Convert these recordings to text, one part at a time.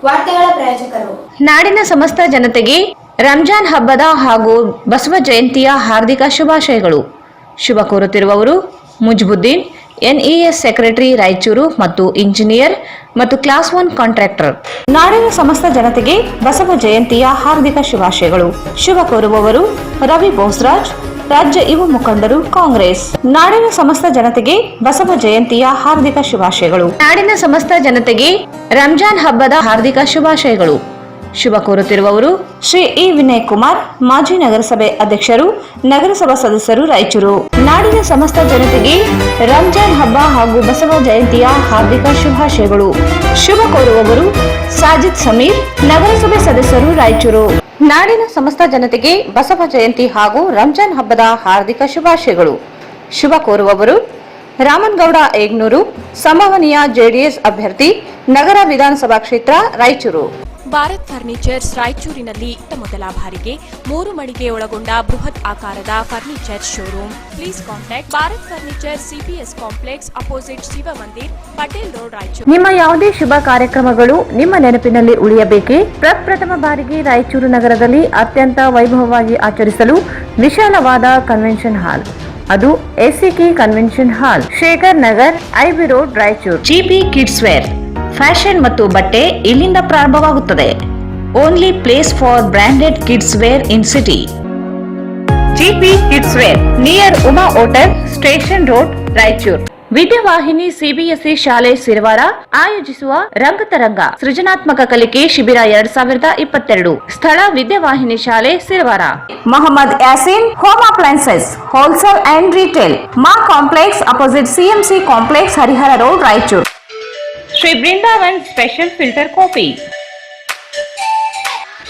ವಾರ್ತೆಗಳ ಪ್ರಾಯೋಜಕರು. ನಾಡಿನ ಸಮಸ್ತ ಜನತೆಗೆ ರಂಜಾನ್ ಹಬ್ಬದ ಹಾಗೂ ಬಸವ ಜಯಂತಿಯ ಹಾರ್ದಿಕ ಶುಭಾಶಯಗಳು. ಶುಭ ಕೋರುತ್ತಿರುವವರು ಮುಜ್ಬುದ್ದೀನ್, NES ಸೆಕ್ರೆಟರಿ, ರಾಯಚೂರು ಮತ್ತು ಇಂಜಿನಿಯರ್ ಮತ್ತು ಕ್ಲಾಸ್ 1 ಕಾಂಟ್ರಾಕ್ಟರ್. ನಾಡಿನ ಸಮಸ್ತ ಜನತೆಗೆ ಬಸವ ಜಯಂತಿಯ ಹಾರ್ದಿಕ ಶುಭಾಶಯಗಳು. ಶುಭ ಕೋರುವವರು ರವಿ ಬೋಸ್ರಾಜ್, ರಾಜ್ಯ ಯುವ ಮುಖಂಡರು, ಕಾಂಗ್ರೆಸ್. ನಾಡಿನ ಸಮಸ್ತ ಜನತೆಗೆ ಬಸವ ಜಯಂತಿಯ ಹಾರ್ದಿಕ ಶುಭಾಶಯಗಳು. ನಾಡಿನ ಸಮಸ್ತ ಜನತೆಗೆ ರಂಜಾನ್ ಹಬ್ಬದ ಹಾರ್ದಿಕ ಶುಭಾಶಯಗಳು. ಶುಭ ಕೋರುತ್ತಿರುವವರು ಶ್ರೀ ಇ ವಿನಯ್ ಕುಮಾರ್, ಮಾಜಿ ನಗರಸಭೆ ಅಧ್ಯಕ್ಷರು, ನಗರಸಭಾ ಸದಸ್ಯರು, ರಾಯಚೂರು. ನಾಡಿನ ಸಮಸ್ತ ಜನತೆಗೆ ರಂಜಾನ್ ಹಬ್ಬ ಹಾಗೂ ಬಸವ ಜಯಂತಿಯ ಹಾರ್ದಿಕ ಶುಭಾಶಯಗಳು. ಶುಭ ಕೋರುವವರು ಸಾಜಿದ್ ಸಮೀರ್, ನಗರಸಭೆ ಸದಸ್ಯರು, ರಾಯಚೂರು. ನಾಡಿನ ಸಮಸ್ತ ಜನತೆಗೆ ಬಸವ ಜಯಂತಿ ಹಾಗೂ ರಂಜಾನ್ ಹಬ್ಬದ ಹಾರ್ದಿಕ ಶುಭಾಶಯಗಳು. ಶುಭ ಕೋರುವವರು ರಾಮನಗೌಡ ಏಗ್ನೂರು, ಸಂಭವನೀಯ JDS ಅಭ್ಯರ್ಥಿ, ನಗರ ವಿಧಾನಸಭಾ ಕ್ಷೇತ್ರ, ರಾಯಚೂರು. ಭಾರತ್ ಫರ್ನಿಚರ್ಸ್ ರಾಯಚೂರಿನಲ್ಲಿ ಮೊದಲ ಬಾರಿಗೆ 3 ಮಳಿಗೆ ಒಳಗೊಂಡ ಬೃಹತ್ ಆಕಾರದ furniture showroom. Please contact Bharat furniture, CPS complex, opposite Shiva Mandir, Patel road, Raichur. ನಿಮ್ಮ ಯಾವುದೇ ಶುಭ ಕಾರ್ಯಕ್ರಮಗಳು ನಿಮ್ಮ ನೆನಪಿನಲ್ಲಿ ಉಳಿಯಬೇಕೇ? ಪ್ರಪ್ರಥಮ ಬಾರಿಗೆ ರಾಯಚೂರು ನಗರದಲ್ಲಿ ಅತ್ಯಂತ ವೈಭವವಾಗಿ ಆಚರಿಸಲು ವಿಶಾಲವಾದ ಕನ್ವೆನ್ಷನ್ ಹಾಲ್, ಅದು SCK convention hall, Shekhar Nagar, IB road, Raichur. GP kids wear, fashion ಮತ್ತು ಬಟ್ಟೆ ಇಲ್ಲಿಂದ ಪ್ರಾರಂಭವಾಗುತ್ತದೆ. Only place for branded kids wear in city. GP kids wear near Uma hotel, station road, Raichur. Vidyavahini CBSE ಶಾಲೆ ಸಿರವಾರ ಆಯೋಜಿಸುವ ರಂಗತರಂಗ ಸೃಜನಾತ್ಮಕ ಕಲಿಕೆ ಶಿಬಿರ 2022. ಸ್ಥಳ ವಿದ್ಯಾವಾಹಿನಿ ಶಾಲೆ Sirwar. Mohammed Yaseen home appliances wholesale and retail, ಮಾ complex, opposite CMC complex, Harihar road, Raichur. Shri Brindavan special filter coffee.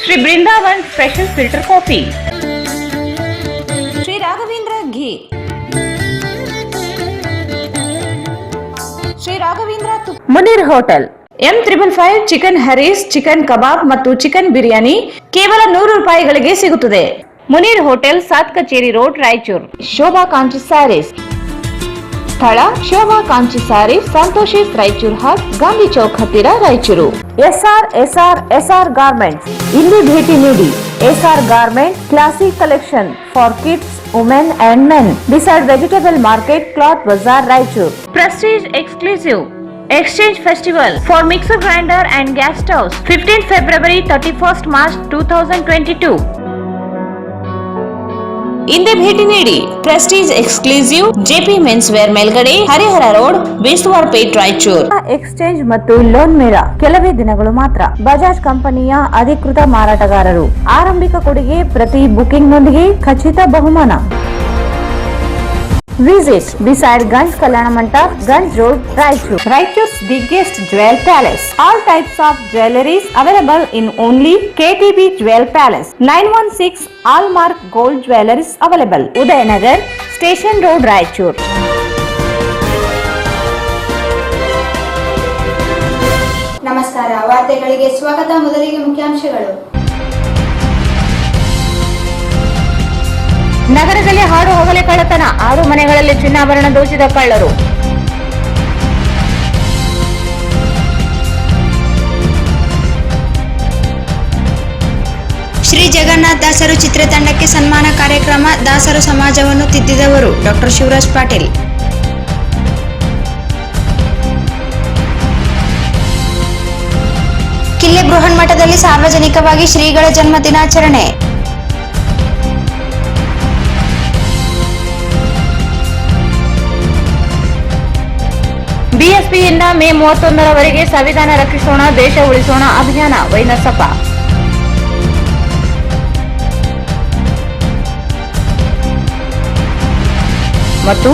Shri Brindavan special filter coffee. Shri Raghavendra ghee. Shri Raghavendra Munir hotel. M555 chicken harees, chicken kebab ಮತ್ತು chicken biryani ಕೇವಲ 100 ರೂಪಾಯಿಗಳಿಗೆ ಸಿಗುತ್ತದೆ. ಮುನೀರ್ ಹೋಟೆಲ್, ಸಾತ್ ಕಚೇರಿ ರೋಡ್, ರಾಯಚೂರು. ಶೋಭಾ ಕಾಂಚಿ ಸ್ಯಾರೀಸ್. ಸ್ಥಳ ಶೋಭಾ ಕಾಂಚಿ ಸ್ಯಾರೀಸ್, ಸಂತೋಷಿಸ್, ರಾಯಚೂರು ಹಾಟ್, ಗಾಂಧಿ ಚೌಕ್ ಹತ್ತಿರ, ರಾಯಚೂರು. SR garments. ಇಲ್ಲಿ ಭೇಟಿ ನೀಡಿ. SR garment classic collection for kids, women and men, beside vegetable market, cloth Bazaar, Raichur. Prestige exclusive exchange festival for mixer grinder and gas stoves, 15 February 31st March 2022. ಇಂದೇ ಭೇಟಿ ನೀಡಿ. Prestige exclusive JP men's wear ಮೇಲ್ಗಡೆ, Harihar road, Beswar Pet, Raichur. Exchange ಮತ್ತು loan ಮೇಳ ಕೆಲವೇ ದಿನಗಳು ಮಾತ್ರ. ಬಜಾಜ್ ಕಂಪನಿಯ ಅಧಿಕೃತ ಮಾರಾಟಗಾರರು. ಆರಂಭಿಕ ಕೊಡುಗೆ ಪ್ರತಿ ಬುಕಿಂಗ್ ನೊಂದಿಗೆ ಖಚಿತ ಬಹುಮಾನ. Visit beside Ganj Kalyana Mandap, Ganj Road, Raichur. Raichur's biggest jewel palace. All types of jewelries available in only KTB Jewel Palace. 916 Hallmark Gold Jewelries available. Udayanagar, Station Road, Raichur. ನಮಸ್ಕಾರ, ವಾರ್ತೆಗಳಿಗೆ ಸ್ವಾಗತ. ಮೊದಲಿಗೆ ಮುಖ್ಯಾಂಶಗಳು. ನಗರದಲ್ಲಿ ಹಾಡು ಹಗಲೇ ಕಳ್ಳತನ, 6 ಮನೆಗಳಲ್ಲಿ ಚಿನ್ನಾಭರಣ ದೋಚಿದ ಕಳ್ಳರು. ಶ್ರೀ ಜಗನ್ನಾಥ ದಾಸರು ಚಿತ್ರತಂಡಕ್ಕೆ ಸನ್ಮಾನ ಕಾರ್ಯಕ್ರಮ. ದಾಸರು ಸಮಾಜವನ್ನು ತಿದ್ದಿದವರು ಡಾ. ಶಿವರಾಜ್ ಪಾಟೀಲ್. ಕಿಲ್ಲೆ ಬೃಹನ್ಮಠದಲ್ಲಿ ಸಾರ್ವಜನಿಕವಾಗಿ ಶ್ರೀಗಳ ಜನ್ಮ ದಿನಾಚರಣೆ. ಬಿಎಸ್ಪಿಯಿಂದ ಮೇ 31ರವರೆಗೆ ಸಂವಿಧಾನ ರಕ್ಷಿಸೋಣ, ದೇಶ ಉಳಿಸೋಣ ಅಭಿಯಾನ, ವೈನಸಪ. ಮತ್ತು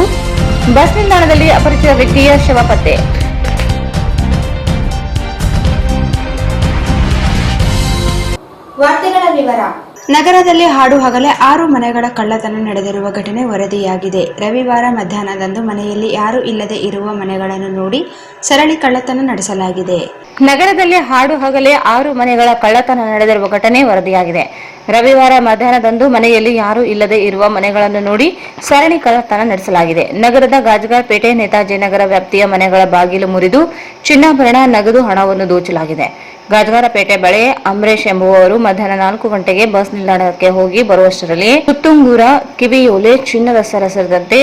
ಬಸ್ ನಿಲ್ದಾಣದಲ್ಲಿ ಅಪರಿಚಿತ ವ್ಯಕ್ತಿಯ ಶವ ಪತ್ತೆ. ವಾರ್ತೆಗಳ ವಿವರ. ನಗರದಲ್ಲಿ ಹಾಡು ಹಗಲೇ 6 ಮನೆಗಳ ಕಳ್ಳತನ ನಡೆದಿರುವ ಘಟನೆ ವರದಿಯಾಗಿದೆ. ರವಿವಾರ ಮಧ್ಯಾಹ್ನದಂದು ಮನೆಯಲ್ಲಿ ಯಾರೂ ಇಲ್ಲದೆ ಇರುವ ಮನೆಗಳನ್ನು ನೋಡಿ ಸರಣಿ ಕಳ್ಳತನ ನಡೆಸಲಾಗಿದೆ. ನಗರದಲ್ಲಿ ಹಾಡು ಹಗಲೇ 6 ಮನೆಗಳ ಕಳ್ಳತನ ನಡೆದಿರುವ ಘಟನೆ ವರದಿಯಾಗಿದೆ. ರವಿವಾರ ಮಧ್ಯಾಹ್ನದಂದು ಮನೆಯಲ್ಲಿ ಯಾರೂ ಇಲ್ಲದೆ ಇರುವ ಮನೆಗಳನ್ನು ನೋಡಿ ಸರಣಿ ಕಳ್ಳತನ ನಡೆಸಲಾಗಿದೆ. ನಗರದ ಗಾಜ್ಗಾರ್ ಪೇಟೆ, ನೇತಾಜಿ ನಗರ ವ್ಯಾಪ್ತಿಯ ಮನೆಗಳ ಬಾಗಿಲು ಮುರಿದು ಚಿನ್ನಾಭರಣ, ನಗದು ಹಣವನ್ನು ದೋಚಲಾಗಿದೆ. ಗಾಜಗಾರಪೇಟೆ ಬಳಿ ಅಂಬರೀಶ್ ಎಂಬುವವರು ಮಧ್ಯಾಹ್ನ 4 ಗಂಟೆಗೆ ಬಸ್ ನಿಲ್ದಾಣಕ್ಕೆ ಹೋಗಿ ಬರುವಷ್ಟರಲ್ಲಿ ಪುತ್ತುಂಗೂರ, ಕಿವಿಯೋಲೆ, ಚಿನ್ನದ ಸರ ಸೇರಿದಂತೆ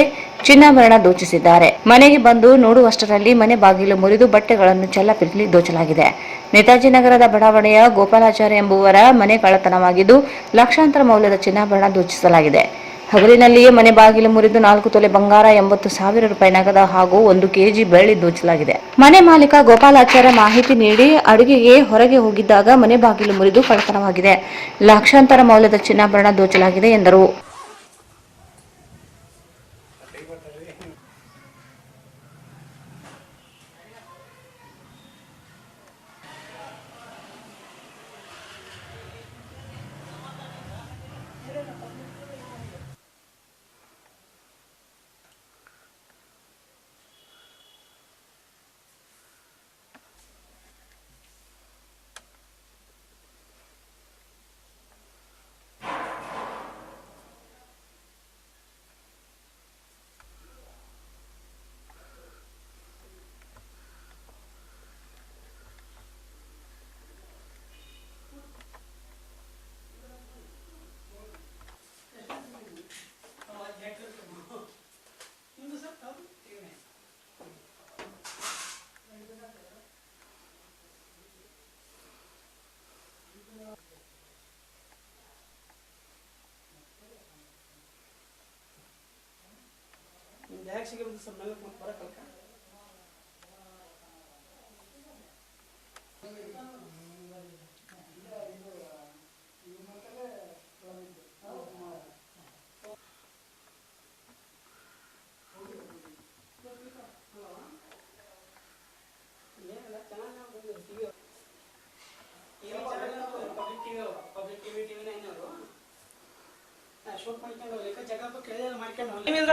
ಚಿನ್ನಾಭರಣ ದೋಚಿಸಿದ್ದಾರೆ. ಮನೆಗೆ ಬಂದು ನೋಡುವಷ್ಟರಲ್ಲಿ ಮನೆ ಬಾಗಿಲು ಮುರಿದು ಬಟ್ಟೆಗಳನ್ನು ಚೆಲ್ಲಾಪಿಲ್ಲಿ ದೋಚಲಾಗಿದೆ. ನೇತಾಜಿ ನಗರದ ಬಡಾವಣೆಯ ಗೋಪಾಲಾಚಾರ್ಯ ಎಂಬುವರ ಮನೆ ಕಳ್ಳತನವಾಗಿದ್ದು ಲಕ್ಷಾಂತರ ಮೌಲ್ಯದ ಚಿನ್ನಾಭರಣ ದೋಚಿಸಲಾಗಿದೆ. ಹಗಲಿನಲ್ಲಿಯೇ ಮನೆ ಬಾಗಿಲು ಮುರಿದು 4 ತೊಲೆ ಬಂಗಾರ, 80,000 ರೂಪಾಯಿ ನಗದ ಹಾಗೂ 1 ಕೆಜಿ ಬೆಳ್ಳಿ ದೋಚಲಾಗಿದೆ. ಮನೆ ಮಾಲೀಕ ಗೋಪಾಲಾಚಾರ್ಯ ಮಾಹಿತಿ ನೀಡಿ ಅಡುಗೆಗೆ ಹೊರಗೆ ಹೋಗಿದ್ದಾಗ ಮನೆ ಬಾಗಿಲು ಮುರಿದು ಕಳ್ಳತನವಾಗಿದೆ. ಲಕ್ಷಾಂತರ ಮೌಲ್ಯದ ಚಿನ್ನಾಭರಣ ದೋಚಲಾಗಿದೆ ಎಂದರು.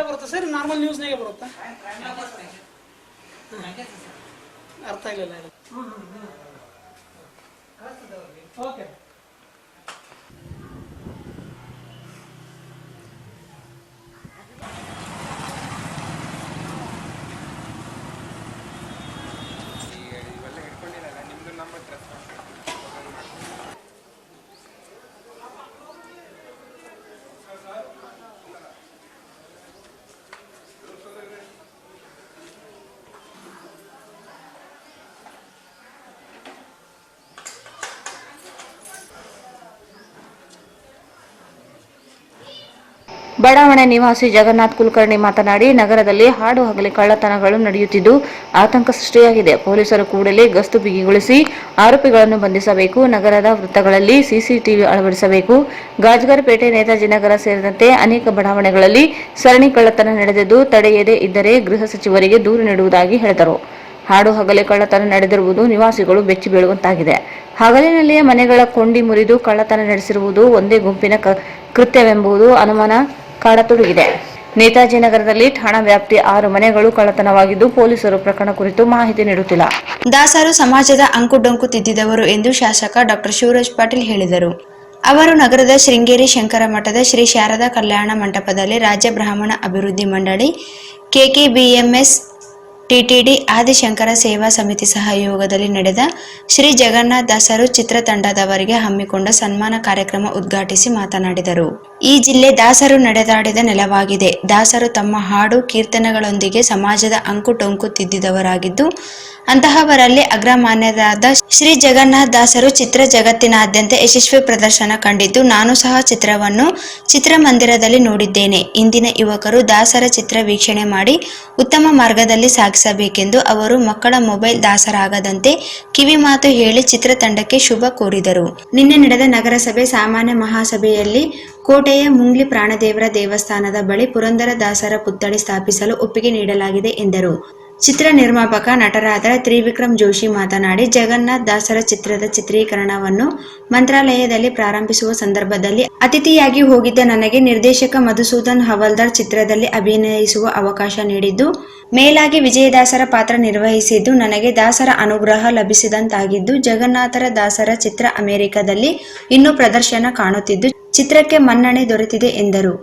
ಬರುತ್ತೆ ಸರ್, ನಾರ್ಮಲ್ ನ್ಯೂಸ್ನಾಗೆ ಬರುತ್ತಾ? ಅರ್ಥ ಆಗಲಿಲ್ಲ. ಓಕೆ. ಬಡಾವಣೆ ನಿವಾಸಿ ಜಗನ್ನಾಥ್ ಕುಲಕರ್ಣಿ ಮಾತನಾಡಿ, ನಗರದಲ್ಲಿ ಹಾಡು ಹಗಲೇ ಕಳ್ಳತನಗಳು ನಡೆಯುತ್ತಿದ್ದು ಆತಂಕ ಸೃಷ್ಟಿಯಾಗಿದೆ. ಪೊಲೀಸರು ಕೂಡಲೇ ಗಸ್ತು ಬಿಗಿಗೊಳಿಸಿ ಆರೋಪಿಗಳನ್ನು ಬಂಧಿಸಬೇಕು. ನಗರದ ವೃತ್ತಗಳಲ್ಲಿ ಸಿಸಿಟಿವಿ ಅಳವಡಿಸಬೇಕು. ಗಾಜಗಾರಪೇಟೆ, ನೇತಾಜಿ ನಗರ ಸೇರಿದಂತೆ ಅನೇಕ ಬಡಾವಣೆಗಳಲ್ಲಿ ಸರಣಿ ಕಳ್ಳತನ ನಡೆದಿದ್ದು ತಡೆಯದೇ ಇದ್ದರೆ ಗೃಹ ಸಚಿವರಿಗೆ ದೂರು ನೀಡುವುದಾಗಿ ಹೇಳಿದರು. ಹಾಡು ಹಗಲೇ ಕಳ್ಳತನ ನಡೆದಿರುವುದು ನಿವಾಸಿಗಳು ಬೆಚ್ಚಿ ಬೀಳುವಂತಾಗಿದೆ. ಹಗಲಿನಲ್ಲಿಯೇ ಮನೆಗಳ ಕೊಂಡಿ ಮುರಿದು ಕಳ್ಳತನ ನಡೆಸಿರುವುದು ಒಂದೇ ಗುಂಪಿನ ಕೃತ್ಯವೆಂಬುದು ಅನುಮಾನ ಕಾಡತೊಡಗಿದೆ. ನೇತಾಜಿ ನಗರದಲ್ಲಿ ಠಾಣಾ ವ್ಯಾಪ್ತಿ 6 ಮನೆಗಳು ಕಳ್ಳತನವಾಗಿದ್ದು ಪೊಲೀಸರು ಪ್ರಕರಣ ಕುರಿತು ಮಾಹಿತಿ ನೀಡುತ್ತಿಲ್ಲ. ದಾಸರು ಸಮಾಜದ ಅಂಕುಡೊಂಕು ತಿದ್ದಿದವರು ಎಂದು ಶಾಸಕ ಡಾ ಶಿವರಾಜ್ ಪಾಟೀಲ್ ಹೇಳಿದರು. ಅವರು ನಗರದ ಶೃಂಗೇರಿ ಶಂಕರ ಮಠದ ಶ್ರೀ ಶಾರದಾ ಕಲ್ಯಾಣ ಮಂಟಪದಲ್ಲಿ ರಾಜ್ಯ ಬ್ರಾಹ್ಮಣ ಅಭಿವೃದ್ಧಿ ಮಂಡಳಿ, ಕೆಕೆಬಿಎಂಎಸ್, ಟಿಟಿಡಿ, ಆದಿಶಂಕರ ಸೇವಾ ಸಮಿತಿ ಸಹಯೋಗದಲ್ಲಿ ನಡೆದ ಶ್ರೀ ಜಗನ್ನಾಥ ದಾಸರು ಚಿತ್ರತಂಡದವರಿಗೆ ಹಮ್ಮಿಕೊಂಡ ಸನ್ಮಾನ ಕಾರ್ಯಕ್ರಮ ಉದ್ಘಾಟಿಸಿ ಮಾತನಾಡಿದರು. ಈ ಜಿಲ್ಲೆ ದಾಸರು ನಡೆದಾಡಿದ ನೆಲವಾಗಿದೆ. ದಾಸರು ತಮ್ಮ ಹಾಡು ಕೀರ್ತನೆಗಳೊಂದಿಗೆ ಸಮಾಜದ ಅಂಕುಟೊಂಕು ತಿದ್ದಿದವರಾಗಿದ್ದು ಅಂತಹವರಲ್ಲಿ ಅಗ್ರಮಾನ್ಯರಾದ ಶ್ರೀ ಜಗನ್ನಾಥ ದಾಸರು ಚಿತ್ರ ಜಗತ್ತಿನಾದ್ಯಂತ ಯಶಸ್ವಿ ಪ್ರದರ್ಶನ ಕಂಡಿದ್ದು ನಾನು ಸಹ ಚಿತ್ರವನ್ನು ಚಿತ್ರಮಂದಿರದಲ್ಲಿ ನೋಡಿದ್ದೇನೆ. ಇಂದಿನ ಯುವಕರು ದಾಸರ ಚಿತ್ರ ವೀಕ್ಷಣೆ ಮಾಡಿ ಉತ್ತಮ ಮಾರ್ಗದಲ್ಲಿ ಸಾಗಿಸಬೇಕೆಂದು ಅವರು ಮಕ್ಕಳ ಮೊಬೈಲ್ ದಾಸರಾಗದಂತೆ ಕಿವಿ ಮಾತು ಹೇಳಿ ಚಿತ್ರತಂಡಕ್ಕೆ ಶುಭ ಕೋರಿದರು. ನಿನ್ನೆ ನಡೆದ ನಗರಸಭೆ ಸಾಮಾನ್ಯ ಮಹಾಸಭೆಯಲ್ಲಿ ಕೋಟೆಯ ಮುಂಗ್ಲಿ ಪ್ರಾಣದೇವರ ದೇವಸ್ಥಾನದ ಬಳಿ ಪುರಂದರ ದಾಸರ ಪುತ್ಥಳಿ ಸ್ಥಾಪಿಸಲು ಒಪ್ಪಿಗೆ ನೀಡಲಾಗಿದೆ ಎಂದರು. ಚಿತ್ರ ನಿರ್ಮಾಪಕ ನಟರಾದ ತ್ರಿವಿಕ್ರಮ್ ಜೋಶಿ ಮಾತನಾಡಿ, ಜಗನ್ನಾಥ್ ದಾಸರ ಚಿತ್ರದ ಚಿತ್ರೀಕರಣವನ್ನು ಮಂತ್ರಾಲಯದಲ್ಲಿ ಪ್ರಾರಂಭಿಸುವ ಸಂದರ್ಭದಲ್ಲಿ ಅತಿಥಿಯಾಗಿ ಹೋಗಿದ್ದ ನನಗೆ ನಿರ್ದೇಶಕ ಮಧುಸೂದನ್ ಹವಲ್ದಾರ್ ಚಿತ್ರದಲ್ಲಿ ಅಭಿನಯಿಸುವ ಅವಕಾಶ ನೀಡಿದ್ದು, ಮೇಲಾಗಿ ವಿಜಯದಾಸರ ಪಾತ್ರ ನಿರ್ವಹಿಸಿದ್ದು ನನಗೆ ದಾಸರ ಅನುಗ್ರಹ ಲಭಿಸಿದಂತಾಗಿದ್ದು, ಜಗನ್ನಾಥರ ದಾಸರ ಚಿತ್ರ ಅಮೆರಿಕದಲ್ಲಿ ಇನ್ನೂ ಪ್ರದರ್ಶನ ಕಾಣುತ್ತಿದ್ದು ಚಿತ್ರಕ್ಕೆ ಮನ್ನಣೆ ದೊರೆತಿದೆ ಎಂದರು.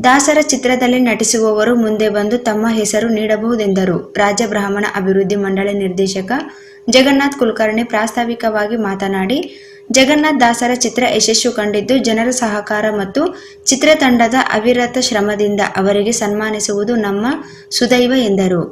ದಾಸರ ಚಿತ್ರದಲ್ಲಿ ನಟಿಸುವವರು ಮುಂದೆ ಬಂದು ತಮ್ಮ ಹೆಸರು ನೀಡಬಹುದೆಂದರು. ರಾಜ್ಯ ಬ್ರಾಹ್ಮಣ ಅಭಿವೃದ್ಧಿ ಮಂಡಳಿ ನಿರ್ದೇಶಕ ಜಗನ್ನಾಥ್ ಕುಲಕರ್ಣಿ ಪ್ರಾಸ್ತಾವಿಕವಾಗಿ ಮಾತನಾಡಿ, ಜಗನ್ನಾಥ್ ದಾಸರ ಚಿತ್ರ ಯಶಸ್ಸು ಕಂಡಿದ್ದು ಜನರ ಸಹಕಾರ ಮತ್ತು ಚಿತ್ರತಂಡದ ಅವಿರತ ಶ್ರಮದಿಂದ ಅವರಿಗೆ ಸನ್ಮಾನಿಸುವುದು ನಮ್ಮ ಸುದೈವ ಎಂದರು.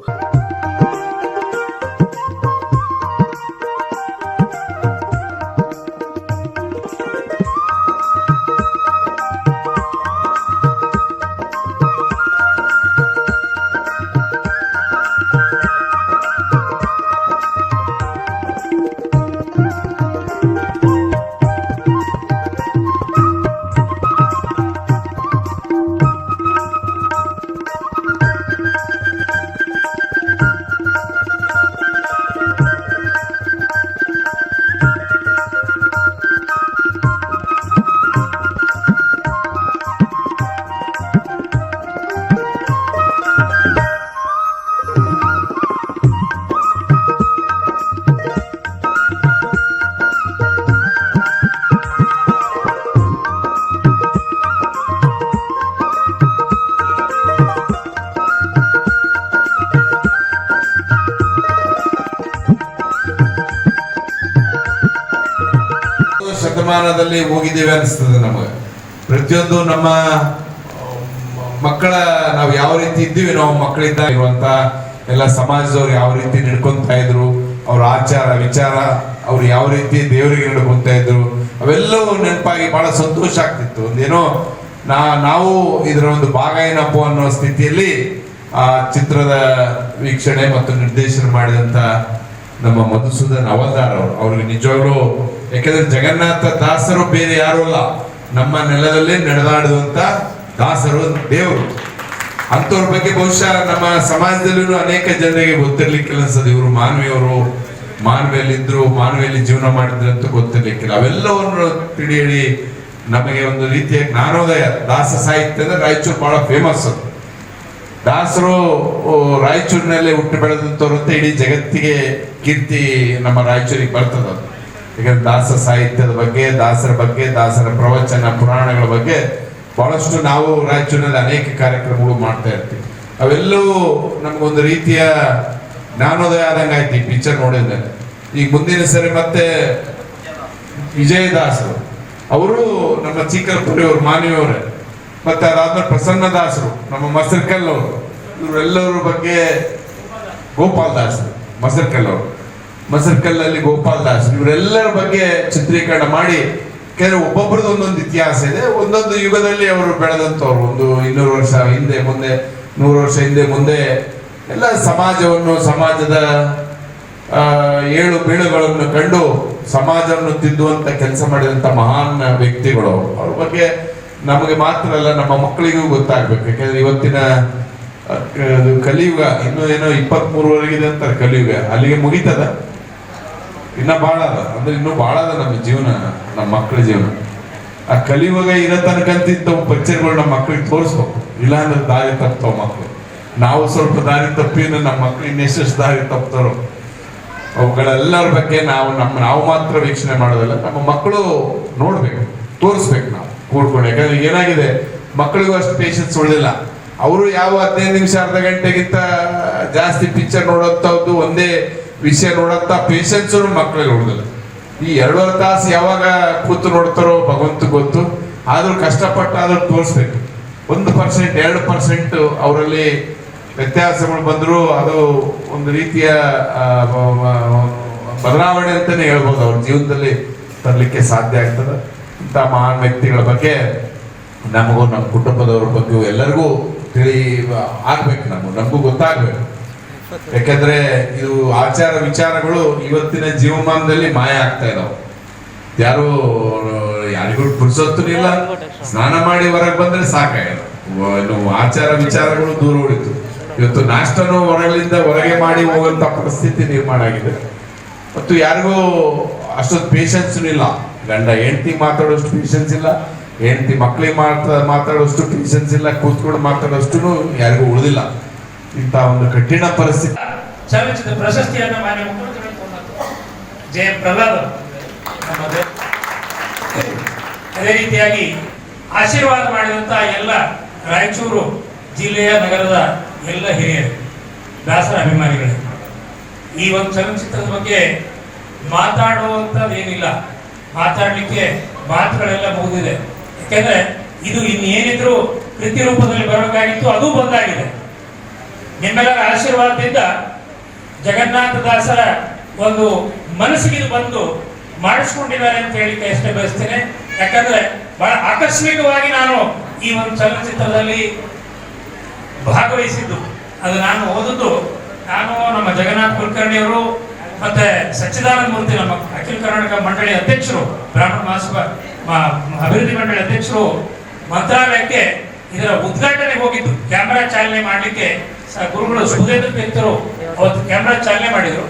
ಶತಮಾನದಲ್ಲಿ ಹೋಗಿದ್ದೇವೆ ಅನಿಸ್ತದೆ ನಮಗೆ. ಪ್ರತಿಯೊಂದು ನಮ್ಮ ಮಕ್ಕಳ ನಾವು ಯಾವ ರೀತಿ ಇದ್ದೀವಿ, ನಾವು ಮಕ್ಕಳಿಂದ ಇರುವಂತ ಎಲ್ಲ ಸಮಾಜದವ್ರು ಯಾವ ರೀತಿ ನಡ್ಕೊಂತ ಇದ್ರು, ಅವ್ರ ಆಚಾರ ವಿಚಾರ, ಅವ್ರು ಯಾವ ರೀತಿ ದೇವರಿಗೆ ನಡ್ಕೊಂತ ಇದ್ರು, ಅವೆಲ್ಲವೂ ನೆನಪಾಗಿ ಬಹಳ ಸಂತೋಷ ಆಗ್ತಿತ್ತು. ಒಂದೇನೋ ನಾವು ಇದರ ಒಂದು ಭಾಗ ಏನಪ್ಪೋ ಅನ್ನೋ ಸ್ಥಿತಿಯಲ್ಲಿ ಆ ಚಿತ್ರದ ವೀಕ್ಷಣೆ ಮತ್ತು ನಿರ್ದೇಶನ ಮಾಡಿದಂತ ನಮ್ಮ ಮಧುಸೂದನ್ ಅವತಾರ್ ಅವ್ರಿಗೆ ನಿಜವಾಗ್ಲೂ, ಯಾಕಂದ್ರೆ ಜಗನ್ನಾಥ ದಾಸರು ಬೇರೆ ಯಾರು ಅಲ್ಲ, ನಮ್ಮ ನೆಲದಲ್ಲೇ ನಡೆದಾಡುವಂತ ದಾಸರು, ದೇವರು. ಅಂತವ್ರ ಬಗ್ಗೆ ಬಹುಶಃ ನಮ್ಮ ಸಮಾಜದಲ್ಲೂ ಅನೇಕ ಜನರಿಗೆ ಗೊತ್ತಿರ್ಲಿಕ್ಕಿಲ್ಲ ಅನ್ಸದು. ಇವರು ಮಾನವಿಯವರು, ಮಾನವಿಯಲ್ಲಿದ್ರು, ಮಾನವಿಯಲ್ಲಿ ಜೀವನ ಮಾಡಿದ್ರು ಅಂತ ಗೊತ್ತಿರ್ಲಿಕ್ಕಿಲ್ಲ. ಅವೆಲ್ಲವನ್ನು ತಿಳಿಯಲಿ ನಮಗೆ ಒಂದು ರೀತಿಯ ಜ್ಞಾನೋದಯ. ದಾಸ ಸಾಹಿತ್ಯ ಅಂದ್ರೆ ರಾಯಚೂರು ಬಹಳ ಫೇಮಸ್. ದಾಸರು ರಾಯಚೂರಿನಲ್ಲೇ ಹುಟ್ಟು ಬೆಳೆದಂತವ್ರು ಅಂತ ಇಡೀ ಜಗತ್ತಿಗೆ ಕೀರ್ತಿ ನಮ್ಮ ರಾಯಚೂರಿಗೆ ಬರ್ತದ. ಯಾಕಂದ್ರೆ ದಾಸ ಸಾಹಿತ್ಯದ ಬಗ್ಗೆ, ದಾಸರ ಬಗ್ಗೆ, ದಾಸರ ಪ್ರವಚನ ಪುರಾಣಗಳ ಬಗ್ಗೆ ಬಹಳಷ್ಟು ನಾವು ರಾಯಚೂರಿನಲ್ಲಿ ಅನೇಕ ಕಾರ್ಯಕ್ರಮಗಳು ಮಾಡ್ತಾ ಇರ್ತೀವಿ. ಅವೆಲ್ಲವೂ ನಮಗೊಂದು ರೀತಿಯ ಜ್ಞಾನೋದಯ ಆದಂಗೆ ಆಯ್ತು ಈ ಪಿಕ್ಚರ್ ನೋಡಿದ್ಮೇಲೆ. ಈಗ ಮುಂದಿನ ಸರಿ ಮತ್ತೆ ವಿಜಯದಾಸರು ಅವರು ನಮ್ಮ ಚಿಕ್ಕಲ್ಪುರಿ ಅವರು ಮಾನವಿಯವರೇ, ಮತ್ತೆ ಅದಾದ್ಮೇಲೆ ಪ್ರಸನ್ನ ದಾಸರು ನಮ್ಮ ಮಸರ್ಕಲ್ ಅವರು, ಇವರೆಲ್ಲರ ಬಗ್ಗೆ ಗೋಪಾಲ್ ದಾಸರು ಮಸರ್ಕಲ್ಲಲ್ಲಿ ಗೋಪಾಲ್ ದಾಸ್, ಇವರೆಲ್ಲರ ಬಗ್ಗೆ ಚಿತ್ರೀಕರಣ ಮಾಡಿ, ಕೆಲವು ಒಬ್ಬೊಬ್ರದ್ದು ಒಂದೊಂದು ಇತಿಹಾಸ ಇದೆ. ಒಂದೊಂದು ಯುಗದಲ್ಲಿ ಅವರು ಬೆಳೆದಂತವ್ರು, ಒಂದು 200 ವರ್ಷ ಹಿಂದೆ ಮುಂದೆ, 100 ವರ್ಷ ಹಿಂದೆ ಮುಂದೆ ಎಲ್ಲ ಸಮಾಜವನ್ನು, ಸಮಾಜದ ಏಳು ಬೀಳುಗಳನ್ನು ಕಂಡು ಸಮಾಜವನ್ನು ತಿದ್ದುವಂತ ಕೆಲಸ ಮಾಡಿದಂತ ಮಹಾನ್ ವ್ಯಕ್ತಿಗಳು. ಅವ್ರ ಬಗ್ಗೆ ನಮಗೆ ಮಾತ್ರ ಅಲ್ಲ, ನಮ್ಮ ಮಕ್ಕಳಿಗೂ ಗೊತ್ತಾಗ್ಬೇಕು. ಯಾಕಂದ್ರೆ ಇವತ್ತಿನ ಕಲಿಯುಗ ಇನ್ನೂ ಏನೋ 23ವರೆಗಿದೆ ಅಂತಾರೆ ಕಲಿಯುಗ, ಅಲ್ಲಿಗೆ ಮುಗಿತದ, ಇನ್ನ ಬಾಳ ಅದ. ಅಂದ್ರೆ ಇನ್ನೂ ಬಾಳ ಅದ ನಮ್ಮ ಜೀವನ, ನಮ್ಮ ಮಕ್ಕಳ ಜೀವನ. ಆ ಕಲಿಯುಗ ಇರೋ ತನಕಂತಿದ್ದ ಪಿಕ್ಚರ್ಗಳು ನಮ್ಮ ಮಕ್ಕಳಿಗೆ ತೋರಿಸ್ಬೇಕು, ಇಲ್ಲಾಂದ್ರೆ ದಾರಿ ತಪ್ತಾವ ಮಕ್ಕಳು. ನಾವು ಸ್ವಲ್ಪ ದಾರಿ ತಪ್ಪಿದ್ರೆ ನಮ್ಮ ಮಕ್ಕಳು ಇನ್ನೆಷ್ಟು ದಾರಿ ತಪ್ತಾರೋ. ಅವುಗಳೆಲ್ಲರ ಬಗ್ಗೆ ನಾವು ಮಾತ್ರ ವೀಕ್ಷಣೆ ಮಾಡೋದಲ್ಲ, ನಮ್ಮ ಮಕ್ಕಳು ನೋಡ್ಬೇಕು, ತೋರಿಸ್ಬೇಕು ನಾವು ಕೂಡ್ಕೊಂಡು. ಯಾಕಂದ್ರೆ ಏನಾಗಿದೆ, ಮಕ್ಕಳಿಗೂ ಅಷ್ಟು ಪೇಷನ್ಸ್ ಉಳಿದಿಲ್ಲ. ಅವರು ಯಾವ 15 ನಿಮಿಷ ಅರ್ಧ ಗಂಟೆಗಿಂತ ಜಾಸ್ತಿ ಪಿಕ್ಚರ್ ನೋಡೋಂಥದ್ದು, ಒಂದೇ ವಿಷಯ ನೋಡಂತ ಪೇಷನ್ಸ್ ಮಕ್ಕಳಿಗೆ ಉಳಿದಿಲ್ಲ. ಈ 2.5 ತಾಸು ಯಾವಾಗ ಕೂತು ನೋಡ್ತಾರೋ ಭಗವಂತ ಗೊತ್ತು. ಆದ್ರೂ ಕಷ್ಟಪಟ್ಟಾದ್ರೂ ತೋರಿಸ್ಬೇಕು. 1%, 2% ಅವರಲ್ಲಿ ವ್ಯತ್ಯಾಸಗಳು ಬಂದ್ರು ಅದು ಒಂದು ರೀತಿಯ ಬದಲಾವಣೆ ಅಂತಾನೆ ಹೇಳ್ಬೋದು, ಅವ್ರ ಜೀವನದಲ್ಲಿ ತರಲಿಕ್ಕೆ ಸಾಧ್ಯ ಆಗ್ತದೆ. ಇಂಥ ಮಹಾನ್ ವ್ಯಕ್ತಿಗಳ ಬಗ್ಗೆ ನಮಗೂ, ನಮ್ಮ ಕುಟುಂಬದವ್ರ ಬಗ್ಗೆ ಎಲ್ಲರಿಗೂ ಆಗ್ಬೇಕು, ನಮಗೂ ಗೊತ್ತಾಗ್ಬೇಕು. ಯಾಕಂದ್ರೆ ಇದು ಆಚಾರ ವಿಚಾರಗಳು ಇವತ್ತಿನ ಜೀವಮಾನದಲ್ಲಿ ಮಾಯ ಆಗ್ತಾ ಇದಾವೆ. ಯಾರಿಗೂ ಪುರ್ಸೊತ್ತು ಇಲ್ಲ, ಸ್ನಾನ ಮಾಡಿ ಹೊರಗೆ ಬಂದ್ರೆ ಸಾಕಾಗಲ್ಲ. ಆಚಾರ ವಿಚಾರಗಳು ದೂರ ಉಳಿತು. ಇವತ್ತು ನಾಷ್ಟನೂ ಹೊರಗೆ ಮಾಡಿ ಹೋಗುವಂತ ಪರಿಸ್ಥಿತಿ ನಿರ್ಮಾಣ ಆಗಿದೆ. ಮತ್ತು ಯಾರಿಗೂ ಅಷ್ಟೊಂದು ಪೇಷನ್ಸ್ ಇಲ್ಲ. ಗಂಡ ಹೆಂಡತಿ ಮಾತಾಡೋಷ್ಟು ಪೇಷನ್ಸ್ ಇಲ್ಲ, ಹೆಂಡತಿ ಮಕ್ಕಳಿಗೆ ಮಾತಾಡೋಷ್ಟು ಪೇಷನ್ಸ್ ಇಲ್ಲ, ಕೂತ್ಕೊಂಡು ಮಾತಾಡೋಷ್ಟು ಯಾರಿಗೂ ಉಳಿದಿಲ್ಲ. ಇಂಥ ಒಂದು ಕಠಿಣ ಪರಿಸ್ಥಿತಿ. ಚಲನಚಿತ್ರ ಪ್ರಶಸ್ತಿಯನ್ನು ಮಾನ್ಯ ಮುಖ್ಯಮಂತ್ರಿಗಳು ಜಯ ಪ್ರಹ್ಲಾದ್ ಅದೇ ರೀತಿಯಾಗಿ ಆಶೀರ್ವಾದ ಮಾಡಿದಂತ ಎಲ್ಲ ರಾಯಚೂರು ಜಿಲ್ಲೆಯ ನಗರದ ಎಲ್ಲ ಹಿರಿಯರು, ದಾಸರ ಅಭಿಮಾನಿಗಳು, ಈ ಒಂದು ಚಲನಚಿತ್ರದ ಬಗ್ಗೆ ಮಾತಾಡುವಂಥದ್ದೇನಿಲ್ಲ, ಮಾತಾಡಲಿಕ್ಕೆ ಮಾತುಗಳೆಲ್ಲ ಮುಗಿದಿದೆ. ಯಾಕೆಂದ್ರೆ ಇದು ಇನ್ನೇನಿದ್ರು ಕೃತಿ ರೂಪದಲ್ಲಿ ಬರಬೇಕಾಗಿತ್ತು, ಅದು ಬಂದಾಗಿದೆ. ನಿಮ್ಮೆಲ್ಲರ ಆಶೀರ್ವಾದದಿಂದ ಜಗನ್ನಾಥದಾಸರ ಒಂದು ಮನಸ್ಸಿಗೆ ಇದು ಬಂದು ಮಾಡಿಸ್ಕೊಂಡಿದ್ದಾರೆ ಅಂತ ಹೇಳಿಕ್ಕೆ ಅಷ್ಟೇ ಬಯಸ್ತೇನೆ. ಯಾಕಂದ್ರೆ ಬಹಳ ಆಕಸ್ಮಿಕವಾಗಿ ನಾನು ಈ ಒಂದು ಚಲನಚಿತ್ರದಲ್ಲಿ ಭಾಗವಹಿಸಿದ್ದು, ಅದು ನಾನು ಓದಿದ್ದು, ನಾನು ನಮ್ಮ ಜಗನ್ನಾಥ್ ಕುಲಕರ್ಣಿ ಅವರು ಮತ್ತೆ ಸಚ್ಚಿದಾನಂದ ಮೂರ್ತಿ ನಮ್ಮ ಅಖಿಲ ಕರ್ನಾಟಕ ಮಂಡಳಿ ಅಧ್ಯಕ್ಷರು, ಬ್ರಾಹ್ಮಣ ಮಹಾಸಭಾ ಅಭಿವೃದ್ಧಿ ಮಂಡಳಿ ಅಧ್ಯಕ್ಷರು ಮಂತ್ರಾಲಯಕ್ಕೆ ಇದರ ಉದ್ಘಾಟನೆಗೆ ಹೋಗಿದ್ದು, ಕ್ಯಾಮೆರಾ ಚಾಲನೆ ಮಾಡಲಿಕ್ಕೆ ಗುರುಗಳು ಸುಧೇಂದ್ರ ತೀರ್ಥರು ಅವತ್ತು ಕ್ಯಾಮೆರಾ ಚಾಲನೆ ಮಾಡಿದ್ರು.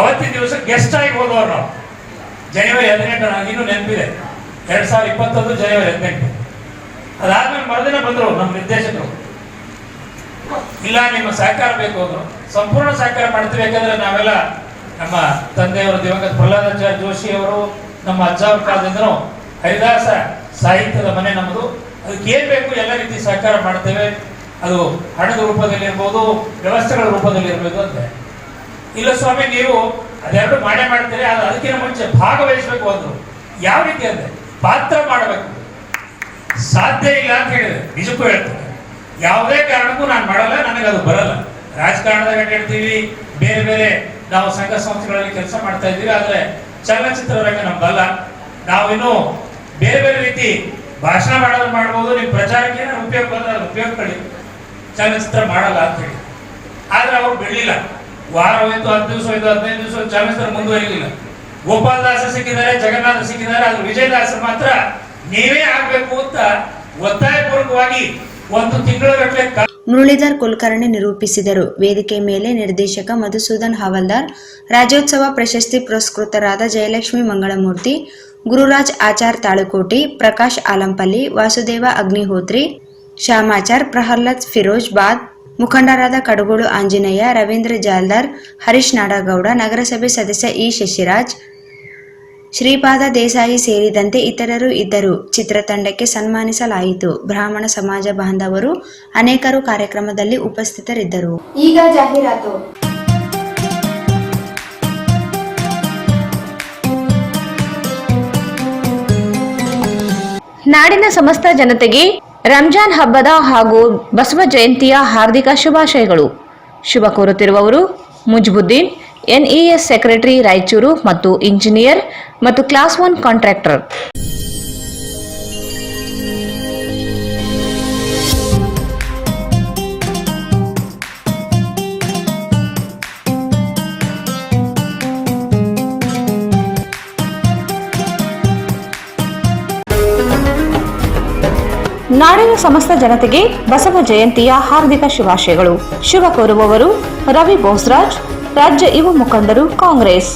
ಅವತ್ತಿನ ದಿವಸ ಗೆಸ್ಟ್ ಆಗಿ ಹೋದವರು ನಾವು. ಜನವರಿ 18 ನನಗಿನ್ನೂ ನೆನಪಿದೆ, 2021 ಜನವರಿ 18. ಅದಾದ್ಮೇಲೆ ಮರುದಿನ ಬಂದರು ನಮ್ಮ ನಿರ್ದೇಶಕರು, ಇಲ್ಲ ನಿಮ್ಮ ಸಹಕಾರ ಬೇಕು ಅಂದ್ರು. ಸಂಪೂರ್ಣ ಸಹಕಾರ ಮಾಡ್ತೀವಿ, ಯಾಕಂದ್ರೆ ನಾವೆಲ್ಲ ನಮ್ಮ ತಂದೆಯವರು ದಿವಂಗತ ಪ್ರಹ್ಲಾದಾಚಾರ್ಯ ಜೋಶಿ ಅವರು, ನಮ್ಮ ಅಜ್ಜ ಅವ್ರ ಕಾಲದಿಂದನೂ ಹರಿದಾಸ ಸಾಹಿತ್ಯದ ಮನೆ ನಮ್ಮದು. ಅದಕ್ಕೆ ಏನ್ ಬೇಕು ಎಲ್ಲ ರೀತಿ ಸಹಕಾರ ಮಾಡ್ತೇವೆ, ಅದು ಹಣದ ರೂಪದಲ್ಲಿ ಇರ್ಬೋದು, ವ್ಯವಸ್ಥೆಗಳ ರೂಪದಲ್ಲಿ ಇರ್ಬೋದು ಅಂತ. ಇಲ್ಲ ಸ್ವಾಮಿ ನೀವು ಅದೆರಡು ಮಾಡೇ ಮಾಡ್ತೀರಿ, ಅದು ಅದಕ್ಕಿಂತ ಮುಂಚೆ ಭಾಗವಹಿಸಬೇಕು ಅಂದ್ರು. ಯಾವ ರೀತಿ ಅಂದ್ರೆ ಪಾತ್ರ ಮಾಡಬೇಕು, ಸಾಧ್ಯ ಇಲ್ಲ ಅಂತ ಹೇಳಿದ್ರೆ ನಿಜಕ್ಕೂ ಹೇಳ್ತೇನೆ. ಯಾವುದೇ ಕಾರಣಕ್ಕೂ ನಾನು ಮಾಡಲ್ಲ, ನನಗೆ ಅದು ಬರಲ್ಲ. ರಾಜಕಾರಣದಾಗ ಹೇಳ್ತೀವಿ, ಬೇರೆ ಬೇರೆ ನಾವು ಸಂಘ ಸಂಸ್ಥೆಗಳಲ್ಲಿ ಕೆಲಸ ಮಾಡ್ತಾ ಇದ್ದೀವಿ, ಆದ್ರೆ ಚಲನಚಿತ್ರ ರಂಗ ನಮ್ದಲ್ಲ. ನಾವಿನ್ನು ಬೇರೆ ಬೇರೆ ರೀತಿ ಭಾಷಣ ಮಾಡೋದು ಮಾಡ್ಬೋದು, ನಿಮ್ ಪ್ರಚಾರಕ್ಕೆ ಏನಾದ್ರು ಉಪಯೋಗ ಬಂದ್ರೆ ಅದು ಉಪಯೋಗಪಡಿ, ಚಲನಚಿತ್ರ ಮಾಡಲ್ಲ ಅಂತ ಹೇಳಿ. ಆದ್ರೆ ಅವ್ರು ಬಿಡ್ಲಿಲ್ಲ. ವಾರ ಹೋಯ್ತು, 10 ದಿವಸ ಹೋಯ್ತು, 15 ದಿವಸ ಚಲನಚಿತ್ರ ಮುಂದುವರಿಲಿಲ್ಲ. ಗೋಪಾಲದಾಸ ಸಿಕ್ಕಿದ್ದಾರೆ, ಜಗನ್ನಾಥ ಸಿಕ್ಕಿದ್ದಾರೆ, ಆದ್ರೆ ವಿಜಯದಾಸರು ಮಾತ್ರ ನೀವೇ ಆಗ್ಬೇಕು ಅಂತ ಒತ್ತಾಯಪೂರ್ವಕವಾಗಿ 1 ತಿಂಗಳಗಟ್ಟಲೆ ಮುರಳೀಧರ್ ಕುಲಕರ್ಣಿ ನಿರೂಪಿಸಿದರು. ವೇದಿಕೆ ಮೇಲೆ ನಿರ್ದೇಶಕ ಮಧುಸೂದನ್ ಹವಾಲ್ದಾರ್, ರಾಜ್ಯೋತ್ಸವ ಪ್ರಶಸ್ತಿ ಪುರಸ್ಕೃತರಾದ ಜಯಲಕ್ಷ್ಮಿ ಮಂಗಳಮೂರ್ತಿ, ಗುರುರಾಜ್ ಆಚಾರ್ ತಾಳುಕೋಟಿ, ಪ್ರಕಾಶ್ ಆಲಂಪಲ್ಲಿ, ವಾಸುದೇವ ಅಗ್ನಿಹೋತ್ರಿ, ಶ್ಯಾಮಾಚಾರ್, ಪ್ರಹ್ಲಾದ್ ಫಿರೋಜ್ ಬಾದ್, ಮುಖಂಡರಾದ ಕಡಗೋಳು ಆಂಜನೇಯ, ರವೀಂದ್ರ ಜಾಲ್ದಾರ್, ಹರೀಶ್ ನಾಡಗೌಡ, ನಗರಸಭೆ ಸದಸ್ಯ ಇ ಶಶಿರಾಜ್, ಶ್ರೀಪಾದ ದೇಸಾಯಿ ಸೇರಿದಂತೆ ಇತರರು ಇದ್ದರು. ಚಿತ್ರತಂಡಕ್ಕೆ ಸನ್ಮಾನಿಸಲಾಯಿತು. ಬ್ರಾಹ್ಮಣ ಸಮಾಜ ಬಾಂಧವರು ಅನೇಕರು ಕಾರ್ಯಕ್ರಮದಲ್ಲಿ ಉಪಸ್ಥಿತರಿದ್ದರು. ಈಗ ಜಾಹೀರಾತು. ನಾಡಿನ ಸಮಸ್ತ ಜನತೆಗೆ ರಂಜಾನ್ ಹಬ್ಬದ ಹಾಗೂ ಬಸವ ಜಯಂತಿಯ ಹಾರ್ದಿಕ ಶುಭಾಶಯಗಳು. ಶುಭ ಕೋರುತ್ತಿರುವವರು ಮುಜ್ಬುದ್ದೀನ್, ಎನ್ಇಎಸ್ ಸೆಕ್ರೆಟರಿ ರಾಯಚೂರು ಮತ್ತು ಇಂಜಿನಿಯರ್ ಮತ್ತು ಕ್ಲಾಸ್ 1 ಕಾಂಟ್ರಾಕ್ಟರ್. ನಾಡಿನ ಸಮಸ್ತ ಜನತೆಗೆ ಬಸವ ಜಯಂತಿಯ ಹಾರ್ದಿಕ ಶುಭಾಶಯಗಳು. ಶುಭ ಕೋರುವವರು ರವಿ ಬೋಸ್ರಾಜ್, ರಾಜ್ಯ ಯುವ ಮುಖಂಡರು, ಕಾಂಗ್ರೆಸ್.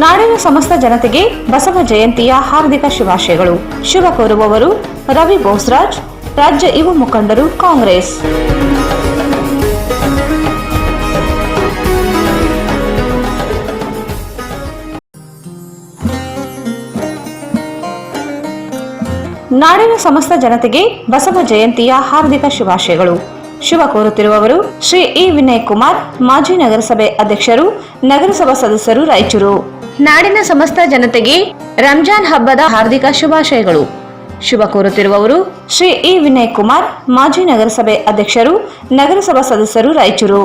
ನಾಡಿನ ಸಮಸ್ತ ಜನತೆಗೆ ಬಸವ ಜಯಂತಿಯ ಹಾರ್ದಿಕ ಶುಭಾಶಯಗಳು. ಶುಭ ಕೋರುವವರು ರವಿ ಬೋಸ್ರಾಜ್, ರಾಜ್ಯ ಯುವ ಮುಖಂಡರು, ಕಾಂಗ್ರೆಸ್. ನಾಡಿನ ಸಮಸ್ತ ಜನತೆಗೆ ಬಸವ ಜಯಂತಿಯ ಹಾರ್ದಿಕ ಶುಭಾಶಯಗಳು. ಶುಭ ಕೋರುತ್ತಿರುವವರು ಶ್ರೀ ಇ ವಿನಯ್ ಕುಮಾರ್, ಮಾಜಿ ನಗರಸಭೆ ಅಧ್ಯಕ್ಷರು, ನಗರಸಭಾ ಸದಸ್ಯರು, ರಾಯಚೂರು. ನಾಡಿನ ಸಮಸ್ತ ಜನತೆಗೆ ರಂಜಾನ್ ಹಬ್ಬದ ಹಾರ್ದಿಕ ಶುಭಾಶಯಗಳು. ಶುಭ ಕೋರುತ್ತಿರುವವರು ಶ್ರೀ ಇ ವಿನಯ್ ಕುಮಾರ್, ಮಾಜಿ ನಗರಸಭೆ ಅಧ್ಯಕ್ಷರು, ನಗರಸಭಾ ಸದಸ್ಯರು, ರಾಯಚೂರು.